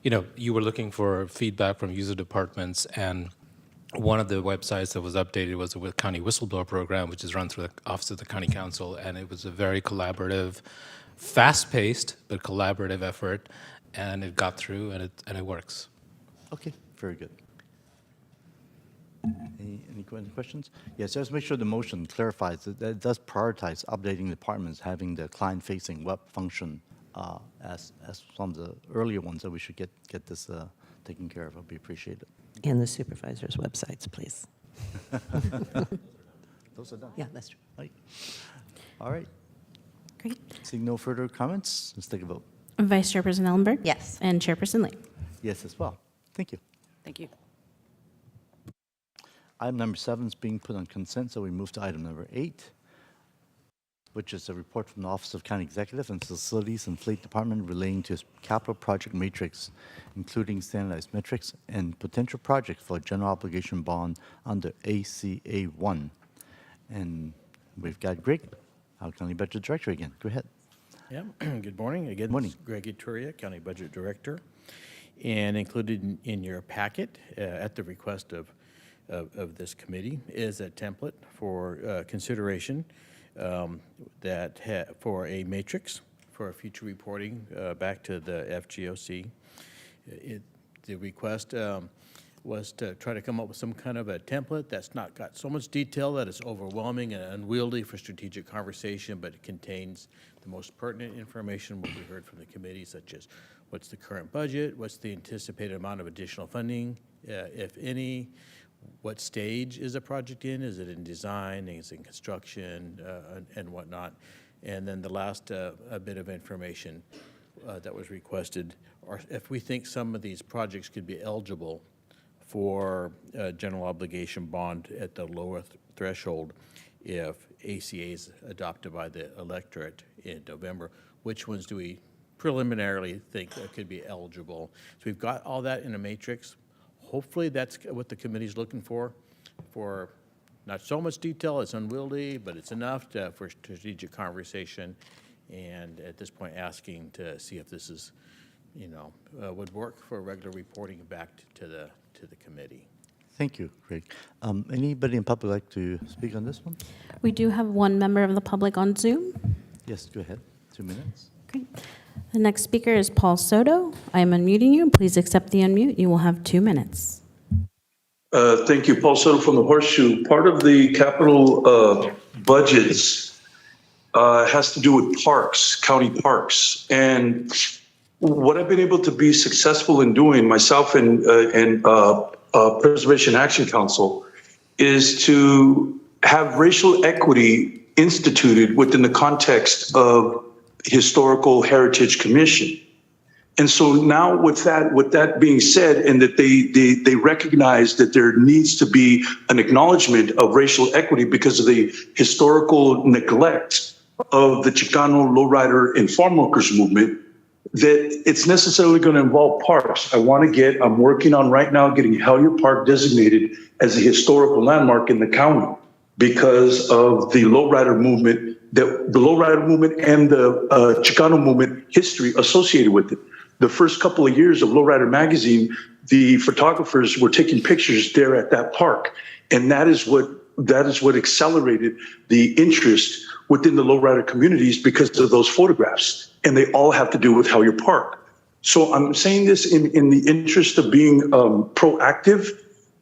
you were looking for feedback from user departments, and one of the websites that was updated was the County Whistleblower Program, which is run through the Office of the County Council, and it was a very collaborative, fast-paced, but collaborative effort, and it got through, and it works. Okay, very good. Any questions? Yes, just make sure the motion clarifies that it does prioritize updating departments having the client-facing web function as some of the earlier ones that we should get this taken care of. It'll be appreciated. And the supervisors' websites, please. Those are done. Yeah, that's true. Right. All right. Great. Seeing no further comments, let's take a vote. Vice Chairperson Ellenberg? Yes. And Chairperson Lee? Yes, as well. Thank you. Thank you. Item number 7 is being put on consent, so we move to item number 8, which is a report from the Office of County Executive and Facilities and Fleet Department relating to its capital project matrix, including standardized metrics and potential projects for a general obligation bond under ACA 1. And we've got Greg, our County Budget Director again. Go ahead. Yeah, good morning. Again, Morning. this is Greg Ituria, County Budget Director. And included in your packet, at the request of this committee, is a template for consideration for a matrix for future reporting back to the FGOC. The request was to try to come up with some kind of a template that's not got so much detail that it's overwhelming and unwieldy for strategic conversation, but it contains the most pertinent information, what we heard from the committee, such as what's the current budget, what's the anticipated amount of additional funding, if any, what stage is a project in, is it in design, is it in construction, and whatnot. And then the last a bit of information that was requested, or if we think some of these projects could be eligible for a general obligation bond at the lower threshold if ACA is adopted by the electorate in November. Which ones do we preliminarily think that could be eligible? So we've got all that in a matrix. Hopefully that's what the committee's looking for not so much detail, it's unwieldy, but it's enough for strategic conversation. And at this point, asking to see if this is, would work for regular reporting back to the committee. Thank you, Greg. Anybody in public like to speak on this one? We do have one member of the public on Zoom. Yes, go ahead. 2 minutes. Great. The next speaker is Paul Soto. I am unmuting you. Please accept the unmute. You will have 2 minutes. Thank you, Paul Soto from the Horseshoe. Part of the capital budgets has to do with parks, county parks. And what I've been able to be successful in doing, myself and Preservation Action Council, is to have racial equity instituted within the context of Historical Heritage Commission. And so now with that being said, and that they recognize that there needs to be an acknowledgement of racial equity because of the historical neglect of the Chicano lowrider and farm workers movement, that it's necessarily going to involve parks. I'm working on right now getting Hellier Park designated as a historical landmark in the county because of the lowrider movement, the lowrider movement and the Chicano movement history associated with it. The first couple of years of Lowrider Magazine, the photographers were taking pictures there at that park. And that is what accelerated the interest within the lowrider communities because of those photographs. And they all have to do with Hellier Park. So I'm saying this in the interest of being proactive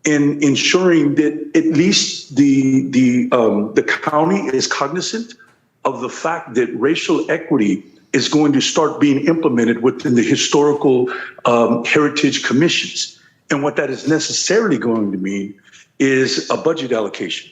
in ensuring that at least the county is cognizant of the fact that racial equity is going to start being implemented within the historical heritage commissions. And what that is necessarily going to mean is a budget allocation.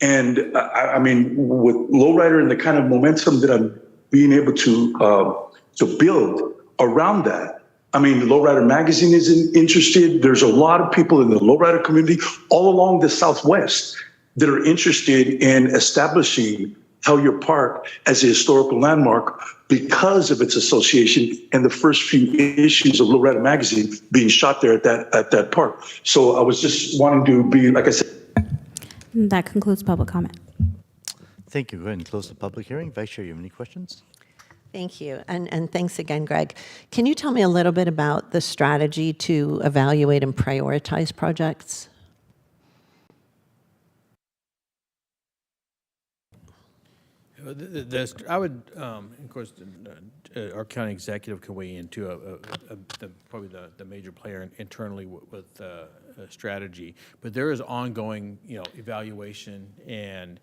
And I mean, with Lowrider and the kind of momentum that I'm being able to build around that, I mean, Lowrider Magazine is interested. There's a lot of people in the lowrider community all along the Southwest that are interested in establishing Hellier Park as a historical landmark because of its association and the first few issues of Lowrider Magazine being shot there at that park. So I was just wanting to be, like I said. That concludes public comment. Thank you. Go ahead and close the public hearing. Vice Chair, you have any questions? Thank you. And thanks again, Greg. Can you tell me a little bit about the strategy to evaluate and prioritize projects? I would, of course, our county executive can weigh into probably the major player internally with strategy. But there is ongoing, evaluation and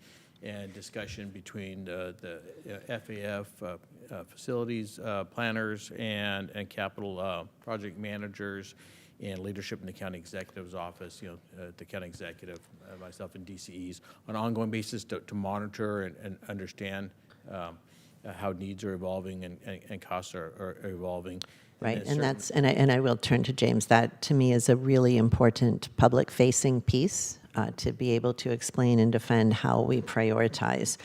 discussion between the FAF facilities planners and capital project managers and leadership in the county executive's office, the county executive, myself and DCEs, on an ongoing basis to monitor and understand how needs are evolving and costs are evolving. Right, and I will turn to James. That to me is a really important public-facing piece to be able to explain and defend how we prioritize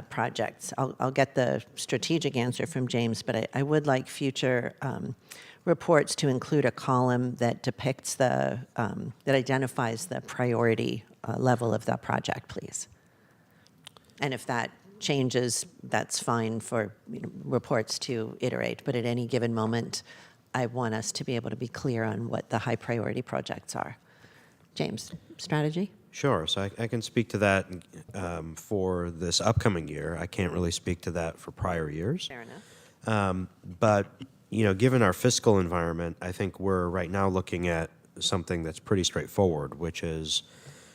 projects. I'll get the strategic answer from James, but I would like future reports to include a column that depicts that identifies the priority level of that project, please. And if that changes, that's fine for reports to iterate. But at any given moment, I want us to be able to be clear on what the high priority projects are. James, strategy? Sure. So I can speak to that for this upcoming year. I can't really speak to that for prior years. Fair enough. But given our fiscal environment, I think we're right now looking at something that's pretty straightforward, which is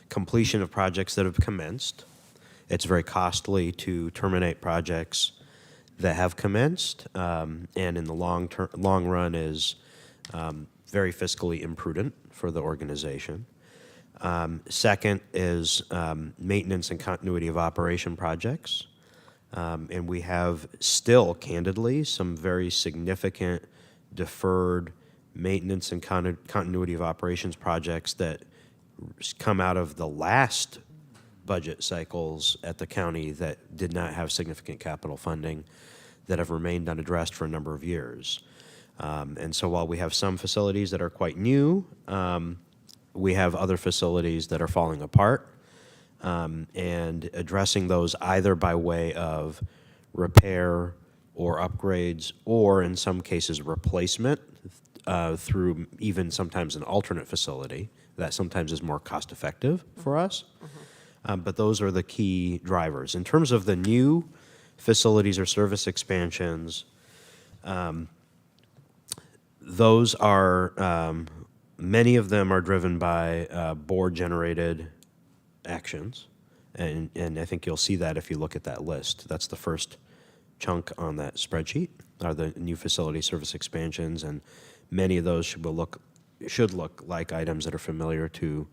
completion of projects that have commenced. It's very costly to terminate projects that have commenced, and in the long run is very fiscally imprudent for the organization. Second is maintenance and continuity of operation projects. And we have still, candidly, some very significant deferred maintenance and continuity of operations projects that come out of the last budget cycles at the county that did not have significant capital funding that have remained unaddressed for a number of years. And so while we have some facilities that are quite new, we have other facilities that are falling apart, and addressing those either by way of repair or upgrades, or in some cases replacement through even sometimes an alternate facility that sometimes is more cost effective for us. But those are the key drivers. In terms of the new facilities or service expansions, those are, many of them are driven by board-generated actions, and I think you'll see that if you look at that list. That's the first chunk on that spreadsheet, are the new facility service expansions, and many of those should look like items that are familiar to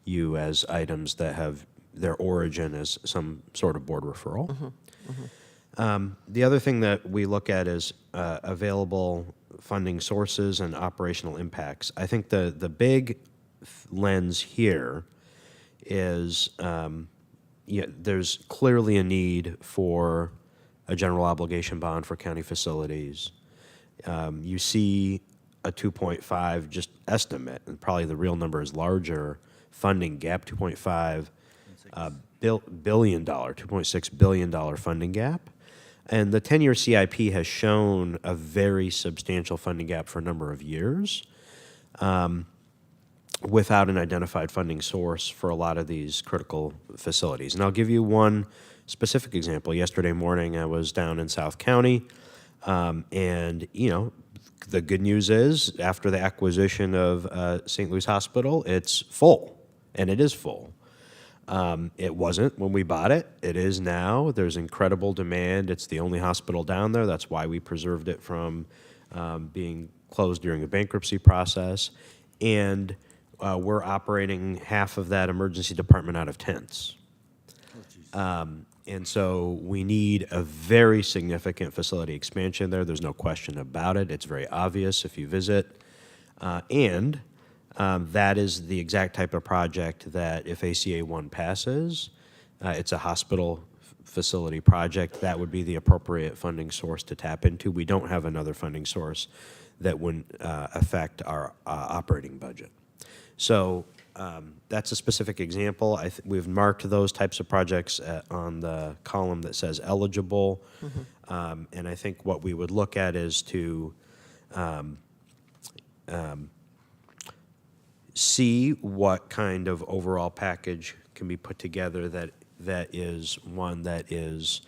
you as items that have their origin as some sort of board referral. The other thing that we look at is available funding sources and operational impacts. I think the big lens here is there's clearly a need for a general obligation bond for county facilities. You see a 2.5 just estimate, and probably the real number is larger, funding gap, $2.5 billion, $2.6 billion funding gap. And the 10-year CIP has shown a very substantial funding gap for a number of years without an identified funding source for a lot of these critical facilities. And I'll give you one specific example. Yesterday morning, I was down in South County, and, the good news is after the acquisition of St. Louis Hospital, it's full, and it is full. It wasn't when we bought it. It is now. There's incredible demand. It's the only hospital down there. That's why we preserved it from being closed during the bankruptcy process. And we're operating half of that emergency department out of tents. And so we need a very significant facility expansion there. There's no question about it. It's very obvious if you visit. And that is the exact type of project that if ACA 1 passes, it's a hospital facility project, that would be the appropriate funding source to tap into. We don't have another funding source that would affect our operating budget. So that's a specific example. We've marked those types of projects on the column that says eligible. And I think what we would look at is to see what kind of overall package can be put together that is one that is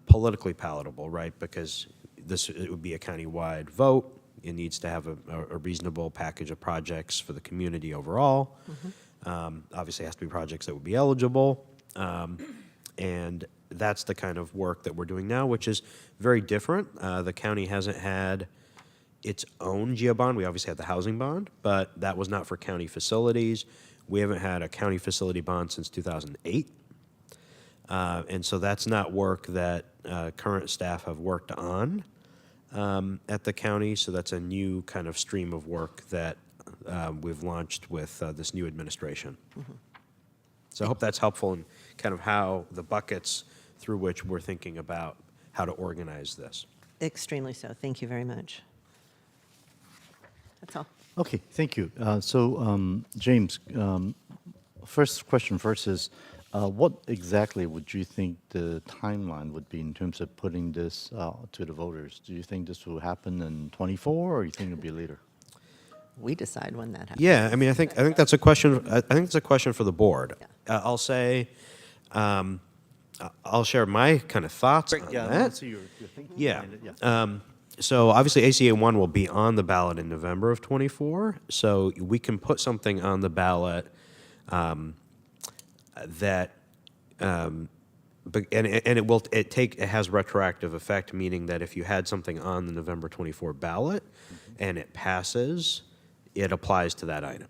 politically palatable, right? Because it would be a county-wide vote. It needs to have a reasonable package of projects for the community overall. Obviously, it has to be projects that would be eligible. And that's the kind of work that we're doing now, which is very different. The county hasn't had its own GEO bond. We obviously had the housing bond, but that was not for county facilities. We haven't had a county facility bond since 2008. And so that's not work that current staff have worked on at the county. So that's a new kind of stream of work that we've launched with this new administration. So I hope that's helpful in kind of how the buckets through which we're thinking about how to organize this. Extremely so. Thank you very much. That's all. Okay, thank you. James, first question first is, what exactly would you think the timeline would be in terms of putting this to the voters? Do you think this will happen in 24, or you think it'll be later? We decide when that happens. Yeah, I mean, I think that's a question. I think it's a question for the board. I'll say, I'll share my kind of thoughts on that. So you're thinking Yeah. behind it, yeah. So obviously ACA 1 will be on the ballot in November of '24. So we can put something on the ballot that, it has retroactive effect, meaning that if you had something on the November '24 ballot and it passes, it applies to that item.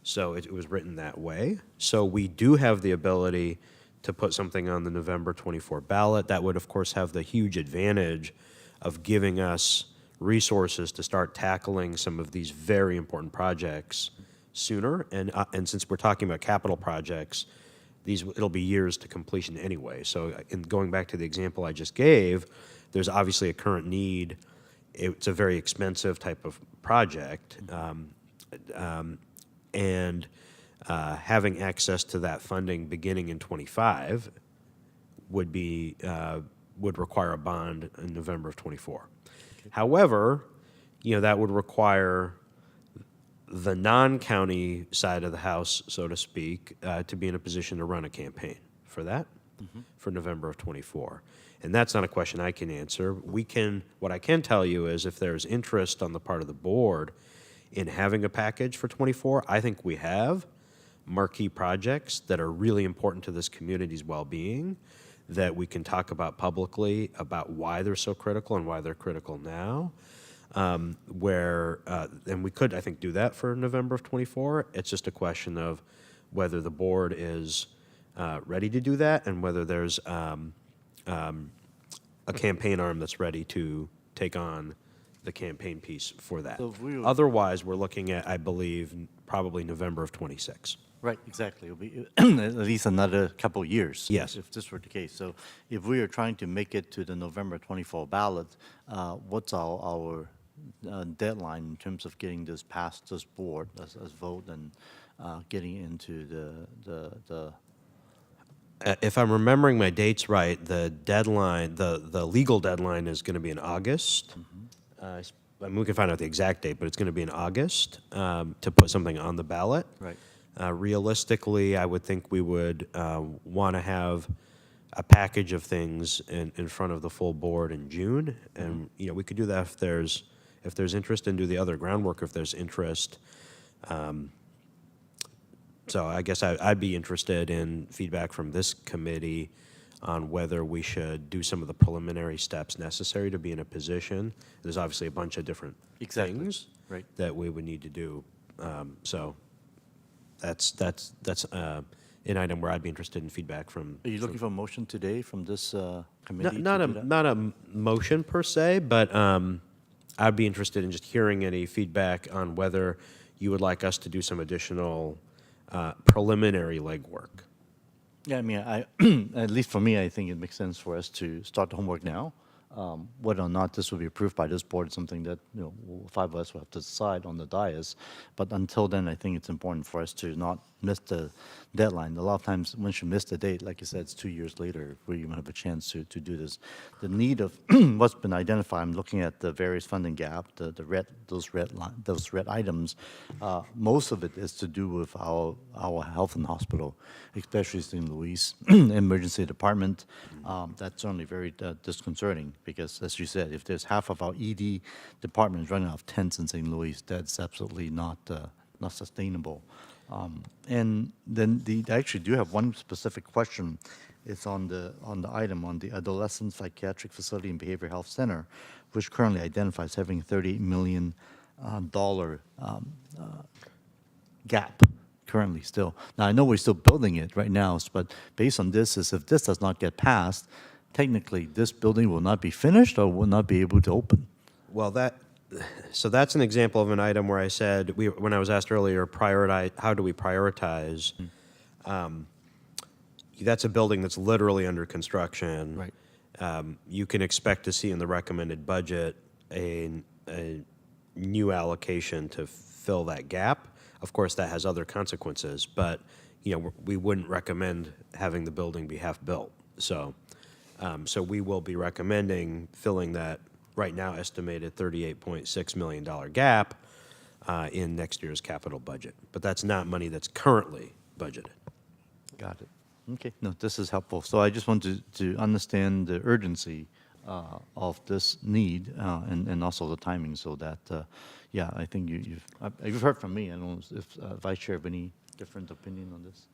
So it was written that way. So we do have the ability to put something on the November '24 ballot. That would, of course, have the huge advantage of giving us resources to start tackling some of these very important projects sooner. And since we're talking about capital projects, it'll be years to completion anyway. So in going back to the example I just gave, there's obviously a current need. It's a very expensive type of project. And having access to that funding beginning in '25 would require a bond in November of '24. However, that would require the non-county side of the house, so to speak, to be in a position to run a campaign for that, for November of '24. And that's not a question I can answer. What I can tell you is if there's interest on the part of the board in having a package for '24, I think we have marquee projects that are really important to this community's well-being that we can talk about publicly about why they're so critical and why they're critical now. And we could, I think, do that for November of '24. It's just a question of whether the board is ready to do that and whether there's a campaign arm that's ready to take on the campaign piece for that. So if we were- Otherwise, we're looking at, I believe, probably November of '26. Right, exactly. It'll be at least another couple of years. Yes. If this were the case. So if we are trying to make it to the November '24 ballot, what's our deadline in terms of getting this past this board as vote and getting into the If I'm remembering my dates right, the deadline, the legal deadline is going to be in August. We can find out the exact date, but it's going to be in August to put something on the ballot. Right. Realistically, I would think we would want to have a package of things in front of the full board in June, and we could do that if there's interest, and do the other groundwork if there's interest. So I guess I'd be interested in feedback from this committee on whether we should do some of the preliminary steps necessary to be in a position. There's obviously a bunch of different things Right. that we would need to do. So that's an item where I'd be interested in feedback from. Are you looking for a motion today from this committee? Not to do that? not a motion per se, but I'd be interested in just hearing any feedback on whether you would like us to do some additional preliminary legwork. Yeah, I mean, at least for me, I think it makes sense for us to start the homework now. Whether or not this will be approved by this board is something that, five of us will have to decide on the dais. But until then, I think it's important for us to not miss the deadline. A lot of times, once you miss the date, like you said, it's 2 years later where you have a chance to do this. The need of what's been identified, I'm looking at the various funding gap, those red items. Most of it is to do with our health and hospital, especially St. Louis emergency department. That's certainly very disconcerting because, as you said, if there's half of our ED departments running out of tents in St. Louis, that's absolutely not sustainable. And then I actually do have one specific question. It's on the item on the Adolescent Psychiatric Facility and Behavioral Health Center, which currently identifies having $38 million gap currently still. Now, I know we're still building it right now, but based on this, if this does not get passed, technically this building will not be finished or will not be able to open. Well, so that's an example of an item where I said, when I was asked earlier, how do we prioritize? That's a building that's literally under construction. Right. You can expect to see in the recommended budget a new allocation to fill that gap. Of course, that has other consequences, but we wouldn't recommend having the building be half built. So we will be recommending filling that right now estimated $38.6 million gap in next year's capital budget. But that's not money that's currently budgeted. Got it. Okay. No, this is helpful. So I just want to understand the urgency of this need and also the timing, so that, yeah, I think you've heard from me. I don't know if Vice Chair have any different opinion on this.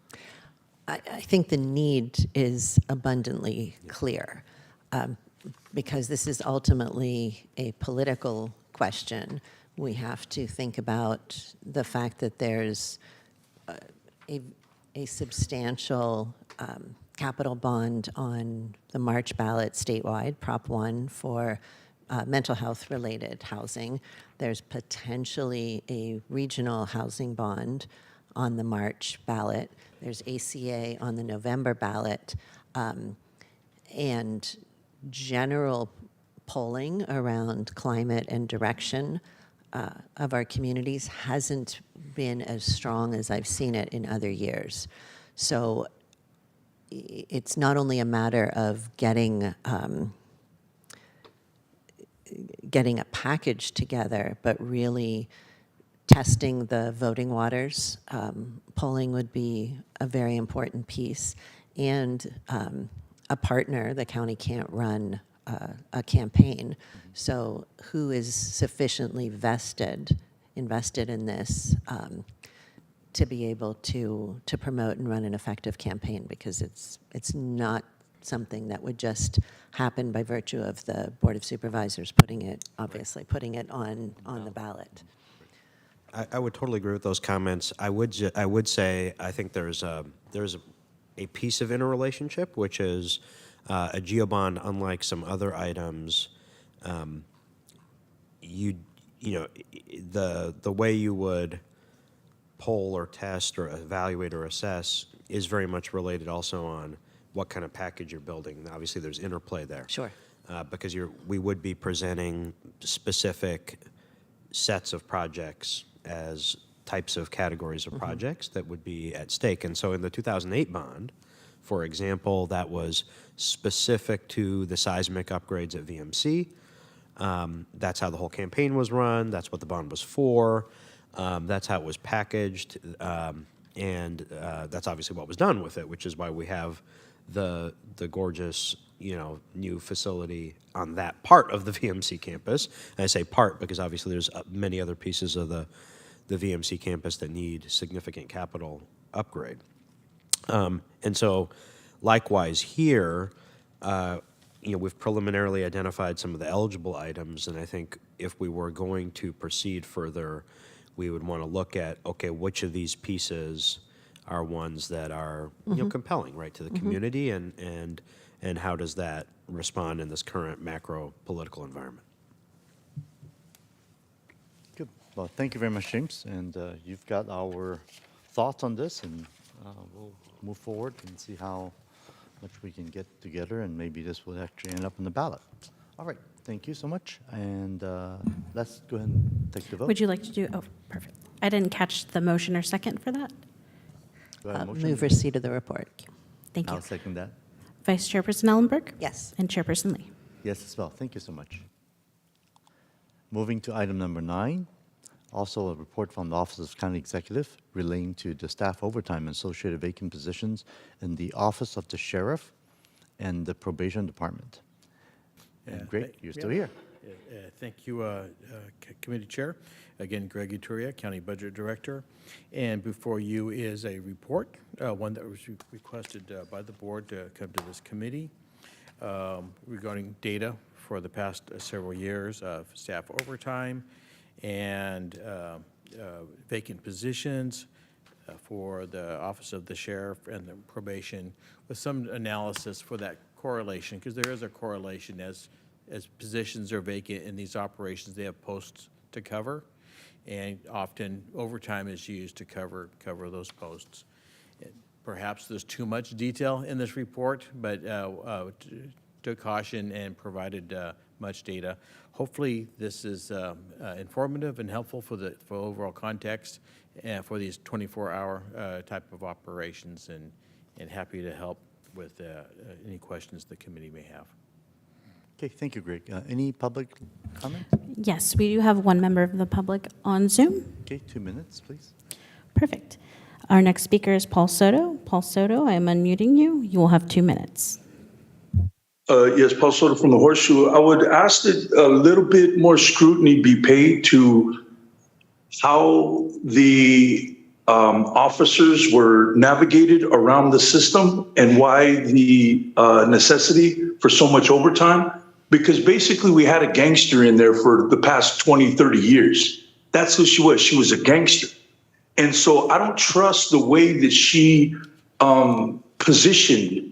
I think the need is abundantly clear, because this is ultimately a political question. We have to think about the fact that there's a substantial capital bond on the March ballot statewide, Prop 1, for mental health-related housing. There's potentially a regional housing bond on the March ballot. There's ACA on the November ballot. And general polling around climate and direction of our communities hasn't been as strong as I've seen it in other years. So it's not only a matter of getting a package together, but really testing the voting waters. Polling would be a very important piece, and a partner. The county can't run a campaign, so who is sufficiently invested in this to be able to promote and run an effective campaign, because it's not something that would just happen by virtue of the Board of Supervisors putting it on the ballot. I would totally agree with those comments. I would say I think there's a piece of interrelationship, which is a geobond, unlike some other items. The way you would poll or test or evaluate or assess is very much related also on what kind of package you're building. Obviously, there's interplay there. Sure. Because we would be presenting specific sets of projects as types of categories of projects that would be at stake. And so in the 2008 bond, for example, that was specific to the seismic upgrades at VMC. That's how the whole campaign was run. That's what the bond was for. That's how it was packaged. And that's obviously what was done with it, which is why we have the gorgeous, new facility on that part of the VMC campus. And I say part because obviously there's many other pieces of the VMC campus that need significant capital upgrade. And so likewise here, we've preliminarily identified some of the eligible items, and I think if we were going to proceed further, we would want to look at, okay, which of these pieces are ones that are compelling, right, to the community, and how does that respond in this current macro political environment? Good. Well, thank you very much, James. And you've got our thoughts on this, and we'll move forward and see how much we can get together, and maybe this will actually end up on the ballot. All right. Thank you so much. And let's go ahead and take the vote. Would you like to do, oh, perfect. I didn't catch the motion or second for that. Do I have a motion? Move receipt of the report. Thank you. I'll second that. Vice Chairperson Ellenberg? Yes. And Chairperson Lee? Yes, as well. Thank you so much. Moving to item number 9, also a report from the Office of County Executive relating to the staff overtime and associated vacant positions in the Office of the Sheriff and the Probation Department. And Greg, you're still here. Thank you, Committee Chair. Again, Greg Ituria, County Budget Director. And before you is a report, one that was requested by the board to come to this committee regarding data for the past several years of staff overtime and vacant positions for the Office of the Sheriff and the Probation, with some analysis for that correlation, because there is a correlation as positions are vacant in these operations, they have posts to cover, and often overtime is used to cover those posts. Perhaps there's too much detail in this report, but took caution and provided much data. Hopefully, this is informative and helpful for overall context for these 24-hour type of operations, and happy to help with any questions the committee may have. Okay, thank you, Greg. Any public comment? Yes, we do have one member of the public on Zoom. Okay, 2 minutes, please. Perfect. Our next speaker is Paul Soto. Paul Soto, I am unmuting you. You will have 2 minutes. Yes, Paul Soto from the Horseshoe. I would ask that a little bit more scrutiny be paid to how the officers were navigated around the system and why the necessity for so much overtime. Because basically we had a gangster in there for the past 20, 30 years. That's who she was. She was a gangster. And so I don't trust the way that she positioned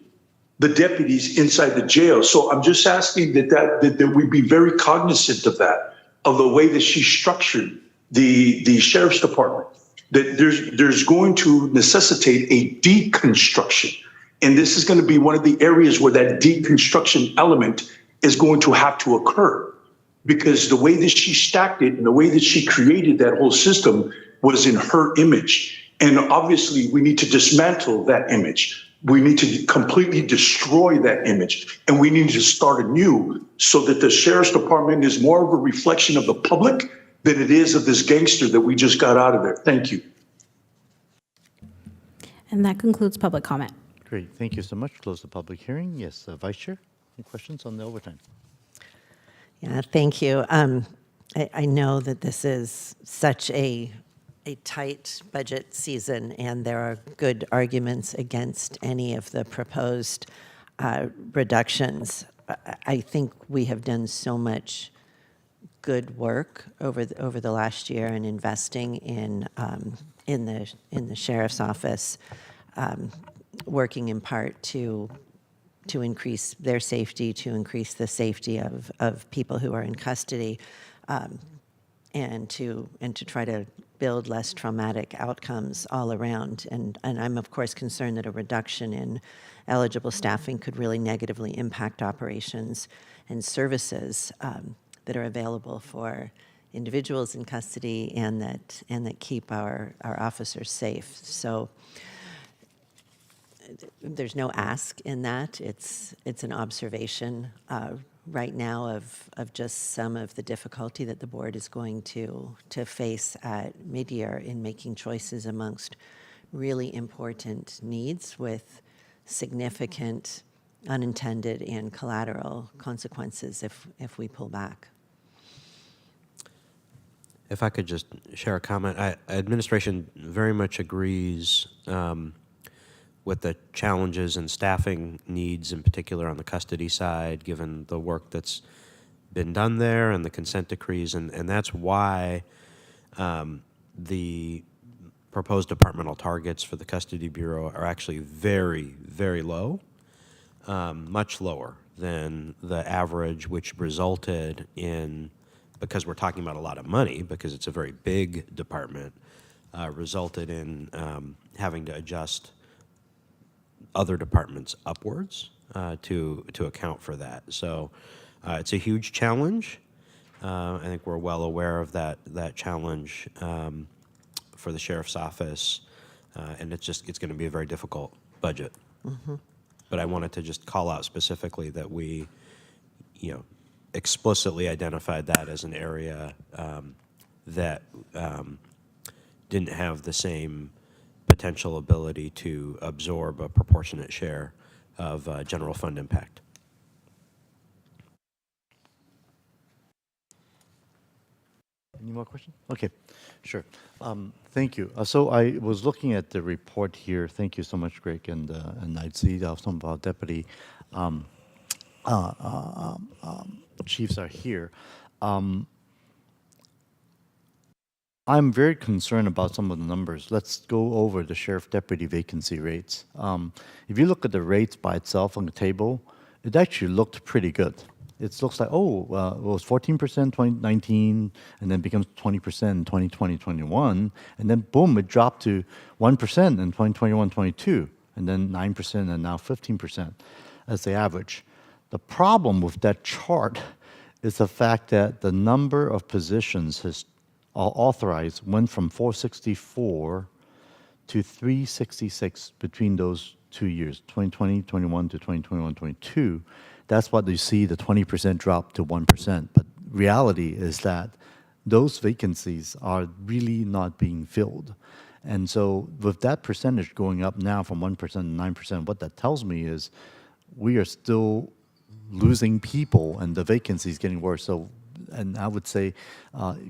the deputies inside the jail. So I'm just asking that we be very cognizant of that, of the way that she structured the sheriff's department. That there's going to necessitate a deconstruction, and this is going to be one of the areas where that deconstruction element is going to have to occur, because the way that she stacked it and the way that she created that whole system was in her image. And obviously, we need to dismantle that image. We need to completely destroy that image, and we need to start anew so that the sheriff's department is more of a reflection of the public than it is of this gangster that we just got out of there. Thank you. And that concludes public comment. Great, thank you so much. Close the public hearing. Yes, Vice Chair, any questions on the overtime? Yeah, thank you. I know that this is such a tight budget season, and there are good arguments against any of the proposed reductions. I think we have done so much good work over the last year in investing in the sheriff's office, working in part to increase their safety, to increase the safety of people who are in custody, and to try to build less traumatic outcomes all around. And I'm of course concerned that a reduction in eligible staffing could really negatively impact operations and services that are available for individuals in custody and that keep our officers safe. So there's no ask in that. It's an observation right now of just some of the difficulty that the board is going to face at mid-year in making choices amongst really important needs with significant unintended and collateral consequences if we pull back. If I could just share a comment, administration very much agrees with the challenges and staffing needs, in particular on the custody side, given the work that's been done there and the consent decrees, and that's why the proposed departmental targets for the Custody Bureau are actually very, very low, much lower than the average, which resulted in, because we're talking about a lot of money, because it's a very big department, resulted in having to adjust other departments upwards to account for that. So it's a huge challenge. I think we're well aware of that challenge for the sheriff's office, and it's going to be a very difficult budget. Mm-hmm. But I wanted to just call out specifically that we, explicitly identified that as an area that didn't have the same potential ability to absorb a proportionate share of general fund impact. Any more questions? Okay, sure. Thank you. So I was looking at the report here. Thank you so much, Greg, and I see some of our deputy chiefs are here. I'm very concerned about some of the numbers. Let's go over the sheriff deputy vacancy rates. If you look at the rates by itself on the table, it actually looked pretty good. It looks like, it was 14% 2019, and then becomes 20% in 2020, 21, and then boom, it dropped to 1% in 2021, 22, and then 9%, and now 15% as the average. The problem with that chart is the fact that the number of positions has authorized went from 464 to 366 between those 2 years, 2020, 21 to 2021, 22. That's what you see, the 20% drop to 1%. But reality is that those vacancies are really not being filled. And so with that percentage going up now from 1% to 9%, what that tells me is we are still losing people and the vacancies getting worse. So, and I would say,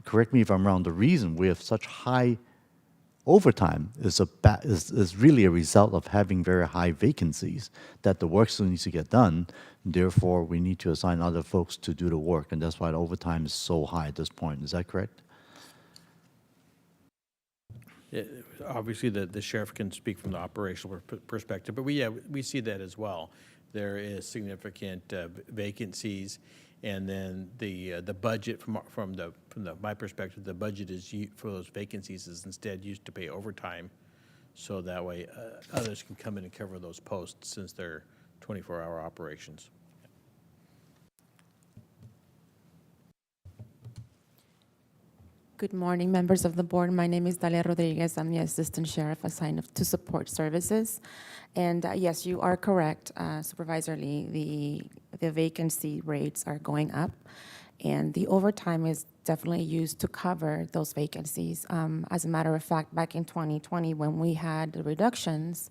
correct me if I'm wrong, the reason we have such high overtime is really a result of having very high vacancies, that the work still needs to get done. Therefore, we need to assign other folks to do the work, and that's why the overtime is so high at this point. Is that correct? Obviously, the sheriff can speak from the operational perspective, but we see that as well. There is significant vacancies, and then the budget from my perspective, the budget is for those vacancies is instead used to pay overtime, so that way others can come in and cover those posts since they're 24-hour operations. Good morning, members of the board. My name is Dalia Rodriguez. I'm the Assistant Sheriff assigned to Support Services. And yes, you are correct, Supervisor Lee. The vacancy rates are going up, and the overtime is definitely used to cover those vacancies. As a matter of fact, back in 2020, when we had the reductions,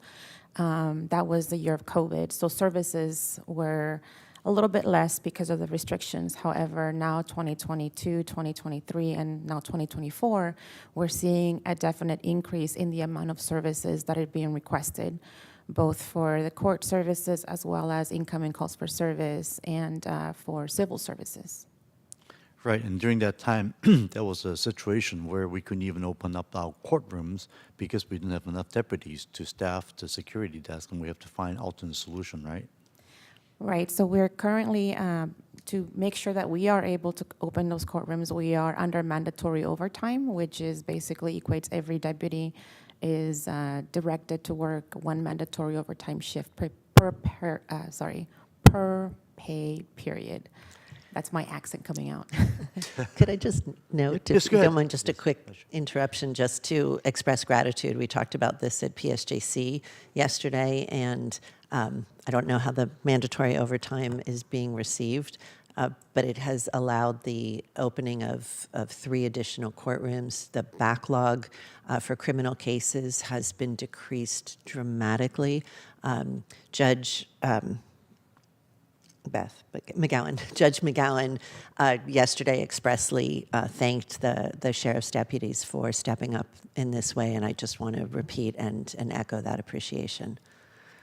that was the year of COVID. So services were a little bit less because of the restrictions. However, now 2022, 2023, and now 2024, we're seeing a definite increase in the amount of services that are being requested, both for the court services as well as incoming calls for service and for civil services. Right, and during that time, there was a situation where we couldn't even open up our courtrooms because we didn't have enough deputies to staff the security desk, and we have to find alternate solution, right? Right, so we're currently, to make sure that we are able to open those courtrooms, we are under mandatory overtime, which is basically equates every deputy is directed to work one mandatory overtime shift per pay period. That's my accent coming out. Could I just note, Yes, if go you ahead. don't mind, just a quick interruption, just to express gratitude. We talked about this at PSJC yesterday, and I don't know how the mandatory overtime is being received, but it has allowed the opening of 3 additional courtrooms. The backlog for criminal cases has been decreased dramatically. Judge McGowan yesterday expressly thanked the sheriff's deputies for stepping up in this way, and I just want to repeat and echo that appreciation.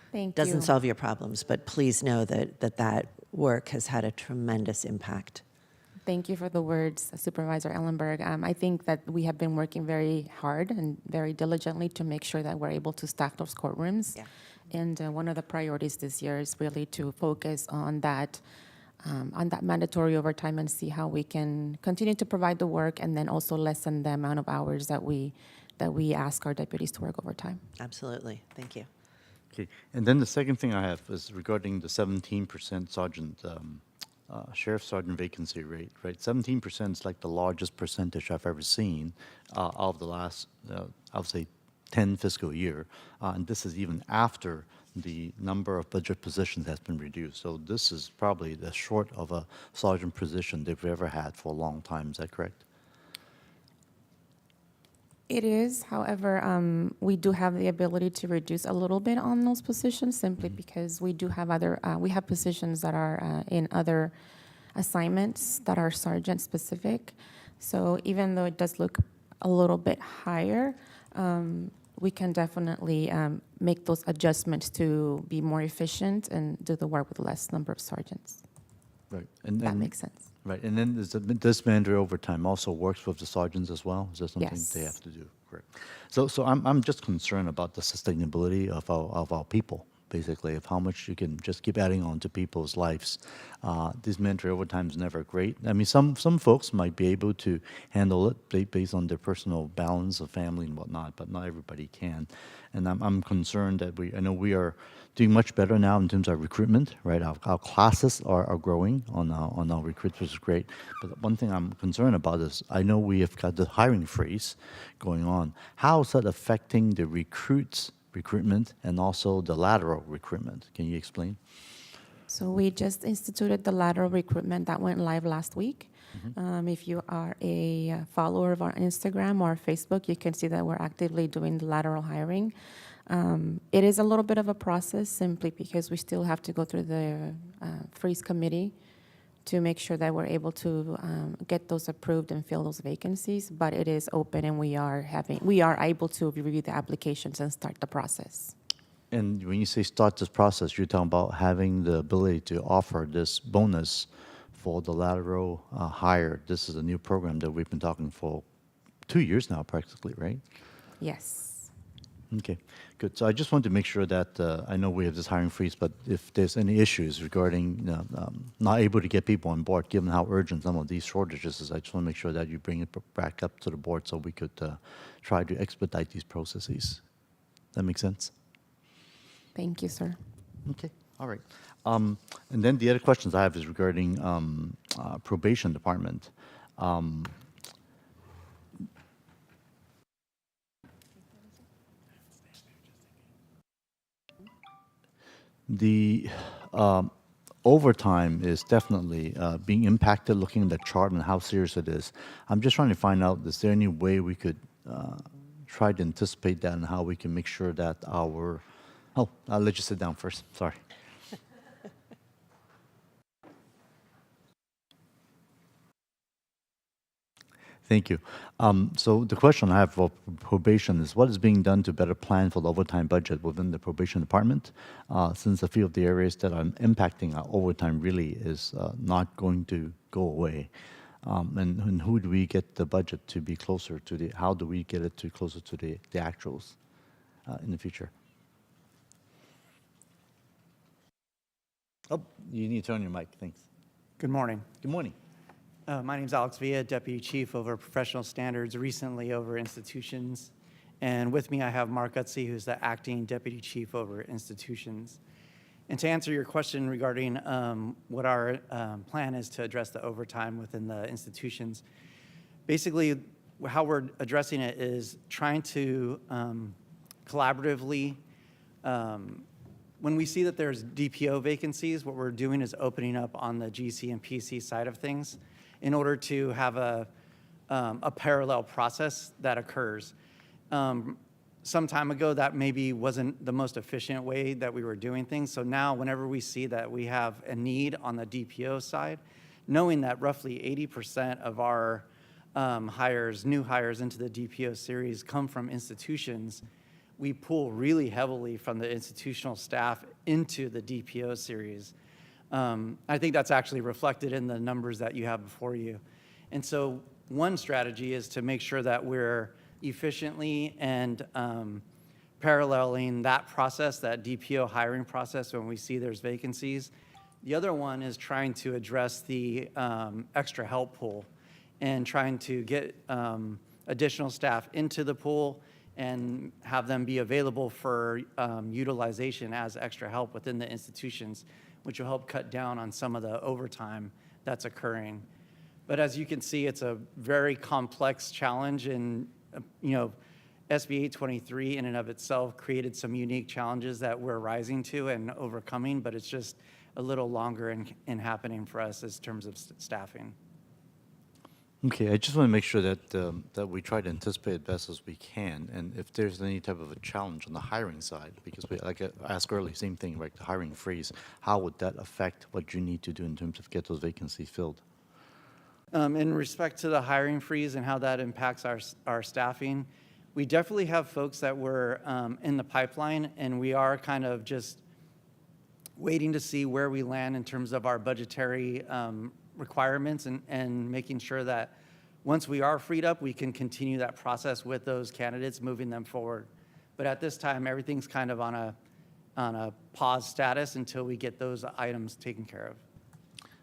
Thank you. Doesn't solve your problems, but please know that work has had a tremendous impact. Thank you for the words, Supervisor Ellenberg. I think that we have been working very hard and very diligently to make sure that we're able to staff those courtrooms. Yeah. And one of the priorities this year is really to focus on that mandatory overtime and see how we can continue to provide the work and then also lessen the amount of hours that we ask our deputies to work overtime. Absolutely. Thank you. Okay, and then the second thing I have is regarding the 17% sergeant, sheriff sergeant vacancy rate, right? 17% is like the largest percentage I've ever seen out of the last, I would say, 10 fiscal year. And this is even after the number of budget positions has been reduced. So this is probably the short of a sergeant position they've ever had for a long time. Is that correct? It is, however, we do have the ability to reduce a little bit on those positions simply because we do have we have positions that are in other assignments that are sergeant specific. So even though it does look a little bit higher, we can definitely make those adjustments to be more efficient and do the work with less number of sergeants. Right. And That makes sense. Right, and then this mandatory overtime also works with the sergeants as well? Is that something they Yes. have to do? Correct. So I'm just concerned about the sustainability of our people, basically, of how much you can just keep adding on to people's lives. This mandatory overtime is never great. I mean, some folks might be able to handle it based on their personal balance of family and whatnot, but not everybody can. And I'm concerned that I know we are doing much better now in terms of recruitment, right? Our classes are growing on our recruits, which is great. But one thing I'm concerned about is I know we have got the hiring freeze going on. How is that affecting the recruitment and also the lateral recruitment? Can you explain? So we just instituted the lateral recruitment that went live last week. If you are a follower of our Instagram or Facebook, you can see that we're actively doing the lateral hiring. It is a little bit of a process simply because we still have to go through the freeze committee to make sure that we're able to get those approved and fill those vacancies, but it is open and we are able to review the applications and start the process. And when you say start this process, you're talking about having the ability to offer this bonus for the lateral hire. This is a new program that we've been talking for 2 years now, practically, right? Yes. Okay, good. So I just want to make sure that, I know we have this hiring freeze, but if there's any issues regarding not able to get people on board, given how urgent some of these shortages is, I just want to make sure that you bring it back up to the board so we could try to expedite these processes. That make sense? Thank you, sir. Okay, all right. And then the other questions I have is regarding probation department. The overtime is definitely being impacted, looking at the chart and how serious it is. I'm just trying to find out, is there any way we could try to anticipate that and how we can make sure that our, oh, I'll let you sit down first, sorry. Thank you. So the question I have for probation is, what is being done to better plan for the overtime budget within the probation department? Since a few of the areas that are impacting our overtime really is not going to go away. And who do we get the budget to be closer to the, how do we get it to closer to the actuals in the future? Oh, you need to turn your mic, thanks. Good morning. Good morning. My name is Alex Villa, Deputy Chief over Professional Standards, recently over Institutions. And with me, I have Mark Utze, who's the Acting Deputy Chief over Institutions. And to answer your question regarding what our plan is to address the overtime within the institutions, basically how we're addressing it is trying to collaboratively, when we see that there's DPO vacancies, what we're doing is opening up on the GC and PC side of things in order to have a parallel process that occurs. Some time ago, that maybe wasn't the most efficient way that we were doing things. So now whenever we see that we have a need on the DPO side, knowing that roughly 80% of our new hires into the DPO series come from institutions, we pull really heavily from the institutional staff into the DPO series. I think that's actually reflected in the numbers that you have before you. And so one strategy is to make sure that we're efficiently and paralleling that process, that DPO hiring process when we see there's vacancies. The other one is trying to address the extra help pool and trying to get additional staff into the pool and have them be available for utilization as extra help within the institutions, which will help cut down on some of the overtime that's occurring. But as you can see, it's a very complex challenge, and SB 823 in and of itself created some unique challenges that we're rising to and overcoming, but it's just a little longer in happening for us in terms of staffing. Okay, I just want to make sure that that we try to anticipate as best as we can, and if there's any type of a challenge on the hiring side, because we, like I asked earlier, same thing, right, the hiring freeze, how would that affect what you need to do in terms of get those vacancies filled? In respect to the hiring freeze and how that impacts our staffing, we definitely have folks that were in the pipeline, and we are kind of just waiting to see where we land in terms of our budgetary requirements and making sure that once we are freed up, we can continue that process with those candidates, moving them forward. But at this time, everything's kind of on a pause status until we get those items taken care of.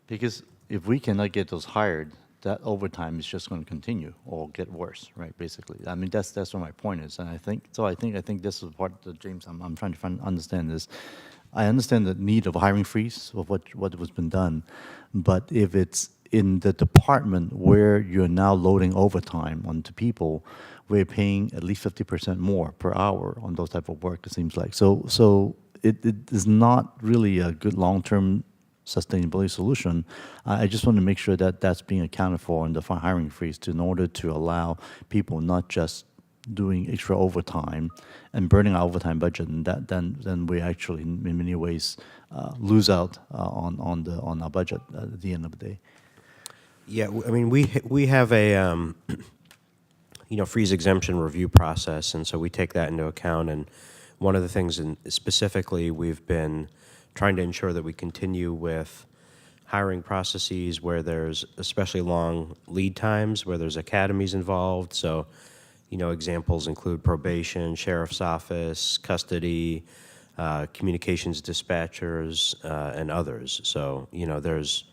Because if we cannot get those hired, that overtime is just going to continue or get worse, right? Basically, I mean that's what my point is, and I think this is what James I'm trying to understand is. I understand the need of a hiring freeze of what was been done, but if it's in the department where you're now loading overtime onto people, we're paying at least 50% more per hour on those type of work, it seems like. So it is not really a good long-term sustainability solution. I just want to make sure that that's being accounted for in the hiring freeze in order to allow people not just doing extra overtime and burning our overtime budget, and that then we actually in many ways lose out on our budget at the end of the day. Yeah, I mean, we have a freeze exemption review process, and so we take that into account. And one of the things, specifically, we've been trying to ensure that we continue with hiring processes where there's especially long lead times, where there's academies involved. So, examples include probation, sheriff's office, custody, communications dispatchers, and others. So, there's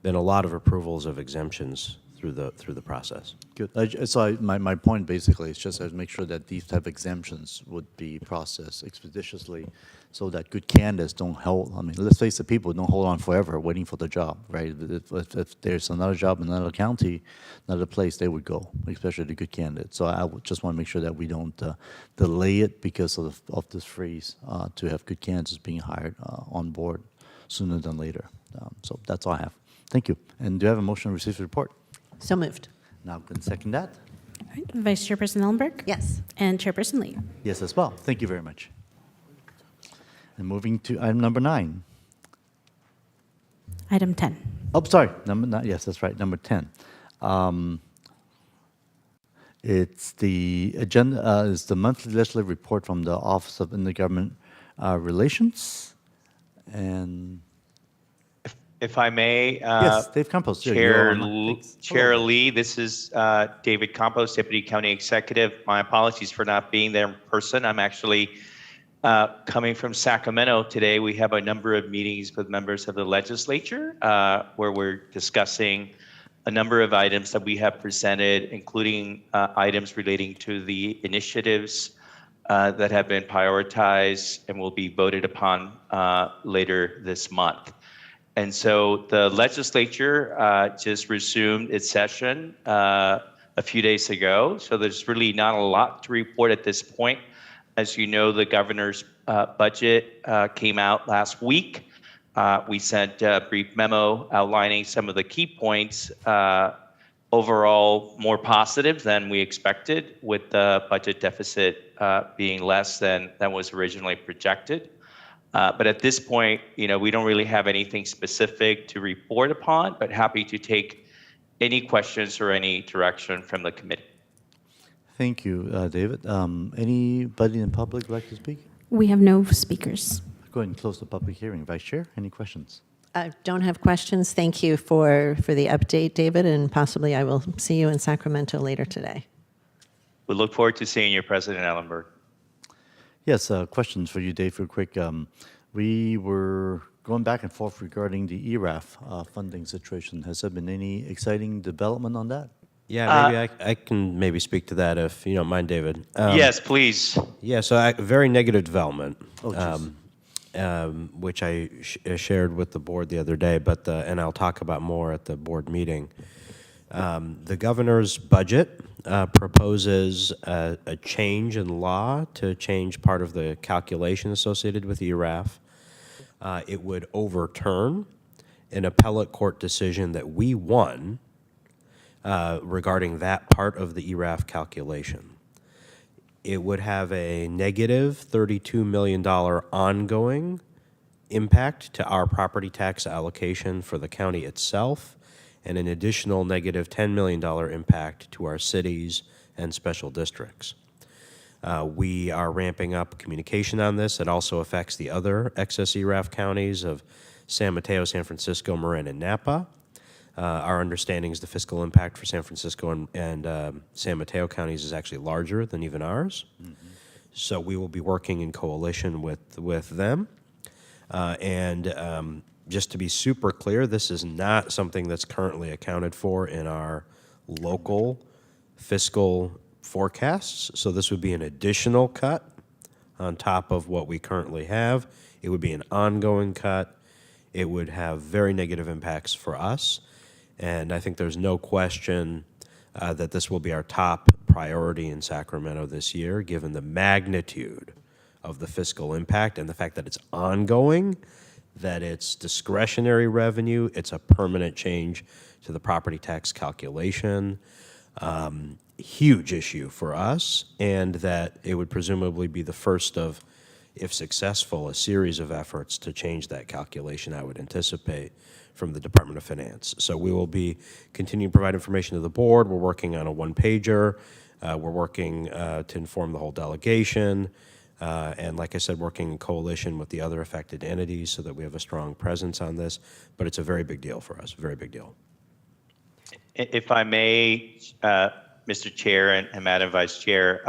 been a lot of approvals of exemptions through the process. Good. So my point basically is just to make sure that these type of exemptions would be processed expeditiously so that good candidates don't hold, I mean, let's face it, people don't hold on forever waiting for the job, right? If there's another job in another county, another place, they would go, especially the good candidates. So I would just want to make sure that we don't delay it because of this freeze to have good candidates being hired on board sooner than later. So that's all I have. Thank you. And do you have a motion to receive the report? So moved. Now, can second that? All right, Vice Chairperson Ellenberg? Yes. And Chairperson Lee? Yes, as well. Thank you very much. And moving to item number 9. Item 10. Oh, sorry, number 9. Yes, that's right, number 10. It's the agenda. Is the monthly legislative report from the Office of Intergovernment Relations, and if I may, yes, Dave Campos. Chair Lee, this is David Campos, Deputy County Executive. My apologies for not being there in person. I'm actually coming from Sacramento today. We have a number of meetings with members of the legislature where we're discussing a number of items that we have presented, including items relating to the initiatives that have been prioritized and will be voted upon later this month. And so the legislature just resumed its session a few days ago. So there's really not a lot to report at this point. As you know, the governor's budget came out last week. We sent a brief memo outlining some of the key points, overall more positive than we expected, with the budget deficit being less than was originally projected. But at this point, we don't really have anything specific to report upon, but happy to take any questions or any direction from the committee. Thank you, David. Anybody in the public like to speak? We have no speakers. Go ahead and close the public hearing. Vice Chair, any questions? I don't have questions. Thank you for the update, David, and possibly I will see you in Sacramento later today. We look forward to seeing you, President Ellenberg. Yes, questions for you, Dave, real quick. We were going back and forth regarding the ERAF funding situation. Has there been any exciting development on that? Yeah, maybe I can maybe speak to that if you don't mind, David. Yes, please. Yeah, so very negative development, Oh, which I shared with the board the other day, but and I'll talk about more at the board meeting. The governor's budget proposes a change in law to change part of the calculation associated with ERAF. It would overturn an appellate court decision that we won regarding that part of the ERAF calculation. It would have a negative $32 million ongoing impact to our property tax allocation for the county itself, and an additional negative $10 million impact to our cities and special districts. We are ramping up communication on this. It also affects the other excess ERAF counties of San Mateo, San Francisco, Marin, and Napa. Our understanding is the fiscal impact for San Francisco and San Mateo counties is actually larger than even ours. Mm-hmm. So we will be working in coalition with them. Just to be super clear, this is not something that's currently accounted for in our local fiscal forecasts. So this would be an additional cut on top of what we currently have. It would be an ongoing cut. It would have very negative impacts for us. And I think there's no question that this will be our top priority in Sacramento this year, given the magnitude of the fiscal impact and the fact that it's ongoing, that it's discretionary revenue, it's a permanent change to the property tax calculation. huge issue for us, and that it would presumably be the first of, if successful, a series of efforts to change that calculation, I would anticipate, from the Department of Finance. So we will be continuing to provide information to the board. We're working on a one-pager. We're working to inform the whole delegation. And like I said, working in coalition with the other affected entities so that we have a strong presence on this. But it's a very big deal for us, very big deal. If I may, Mr. Chair and Madam Vice Chair,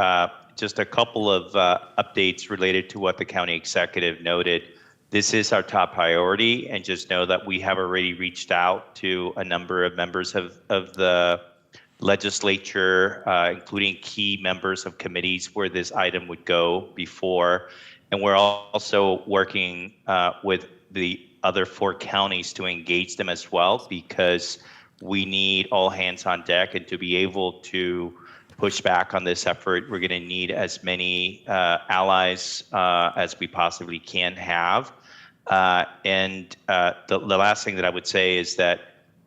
just a couple of updates related to what the county executive noted. This is our top priority, and just know that we have already reached out to a number of members of the legislature, including key members of committees where this item would go before. And we're also working with the other 4 counties to engage them as well, because we need all hands on deck, and to be able to push back on this effort, we're going to need as many allies as we possibly can have. And the last thing that I would say is that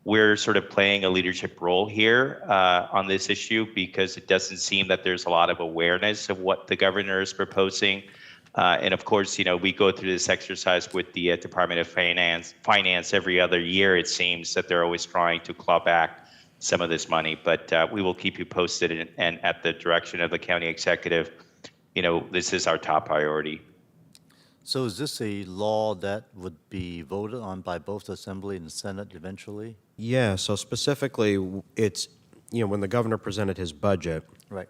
we're sort of playing a leadership role here on this issue, because it doesn't seem that there's a lot of awareness of what the governor is proposing. And of course, we go through this exercise with the Department of Finance every other year. It seems that they're always trying to claw back some of this money, but we will keep you posted, and at the direction of the county executive, this is our top priority. So is this a law that would be voted on by both the Assembly and the Senate eventually? Yeah, so specifically, it's, when the governor presented his budget, Right.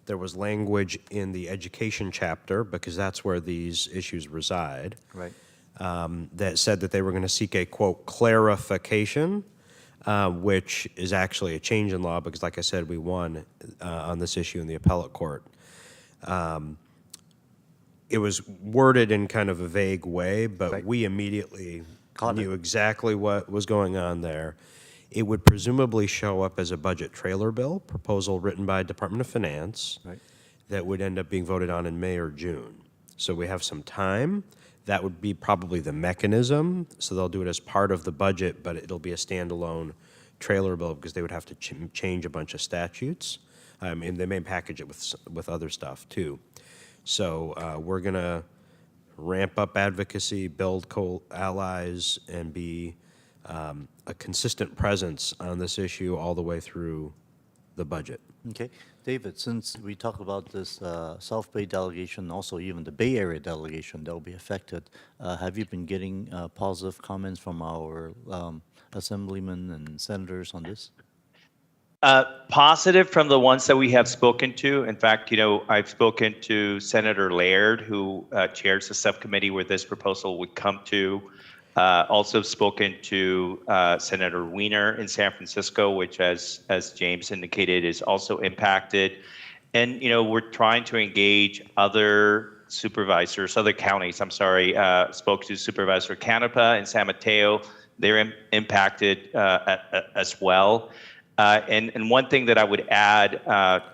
there was language in the education chapter, because that's where these issues reside, Right. that said that they were going to seek a, quote, clarification, which is actually a change in law, because like I said, we won on this issue in the appellate court. It was worded in kind of a vague way, but Right. we immediately Caught knew it. exactly what was going on there. It would presumably show up as a budget trailer bill proposal written by Department of Finance Right. that would end up being voted on in May or June. So we have some time. That would be probably the mechanism. So they'll do it as part of the budget, but it'll be a standalone trailer bill, because they would have to change a bunch of statutes. And they may package it with other stuff too. So we're going to ramp up advocacy, build allies, and be a consistent presence on this issue all the way through the budget. Okay. David, since we talked about this South Bay delegation, also even the Bay Area delegation that will be affected, have you been getting positive comments from our assemblymen and senators on this? Positive from the ones that we have spoken to. In fact, I've spoken to Senator Laird, who chairs the subcommittee where this proposal would come to. Also spoken to Senator Wiener in San Francisco, which, as James indicated, is also impacted. And, we're trying to engage other counties. Spoke to Supervisor Canepa in San Mateo. They're impacted as well. And one thing that I would add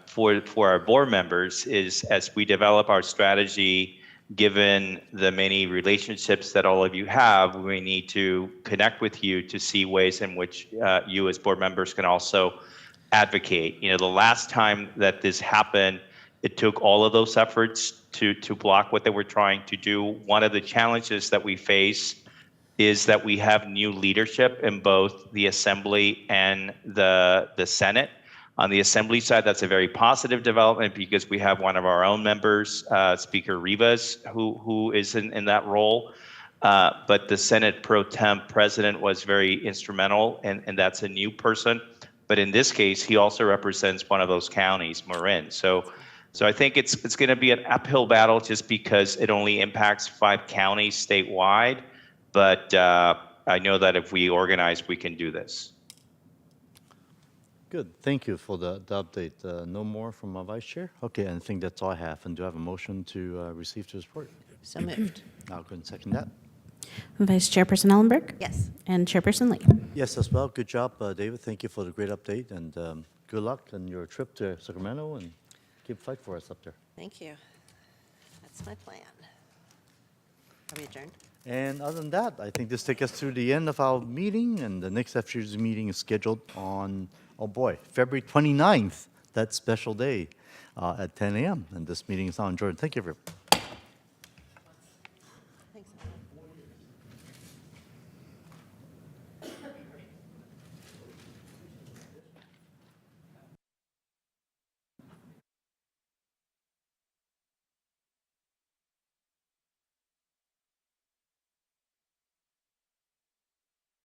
for our board members is, as we develop our strategy, given the many relationships that all of you have, we need to connect with you to see ways in which you as board members can also advocate. The last time that this happened, it took all of those efforts to block what they were trying to do. One of the challenges that we face is that we have new leadership in both the Assembly and the Senate. On the Assembly side, that's a very positive development, because we have one of our own members, Speaker Rivas, who is in that role. But the Senate pro temp president was very instrumental, and that's a new person. But in this case, he also represents one of those counties, Marin. So I think it's going to be an uphill battle, just because it only impacts 5 counties statewide. But I know that if we organize, we can do this. Good. Thank you for the update. No more from our Vice Chair? Okay, and I think that's all I have. And do I have a motion to receive this report? So moved. I'll go and second that. Vice Chairperson Ellenberg? Yes. And Chairperson Lee? Yes, as well. Good job, David. Thank you for the great update, and good luck on your trip to Sacramento, and keep fight for us up there. Thank you. That's my plan. Are we adjourned? And other than that, I think this takes us to the end of our meeting, and the next FGC meeting is scheduled on, oh boy, February 29th. that special day at 10 a.m. And this meeting is now adjourned. Thank you, everyone.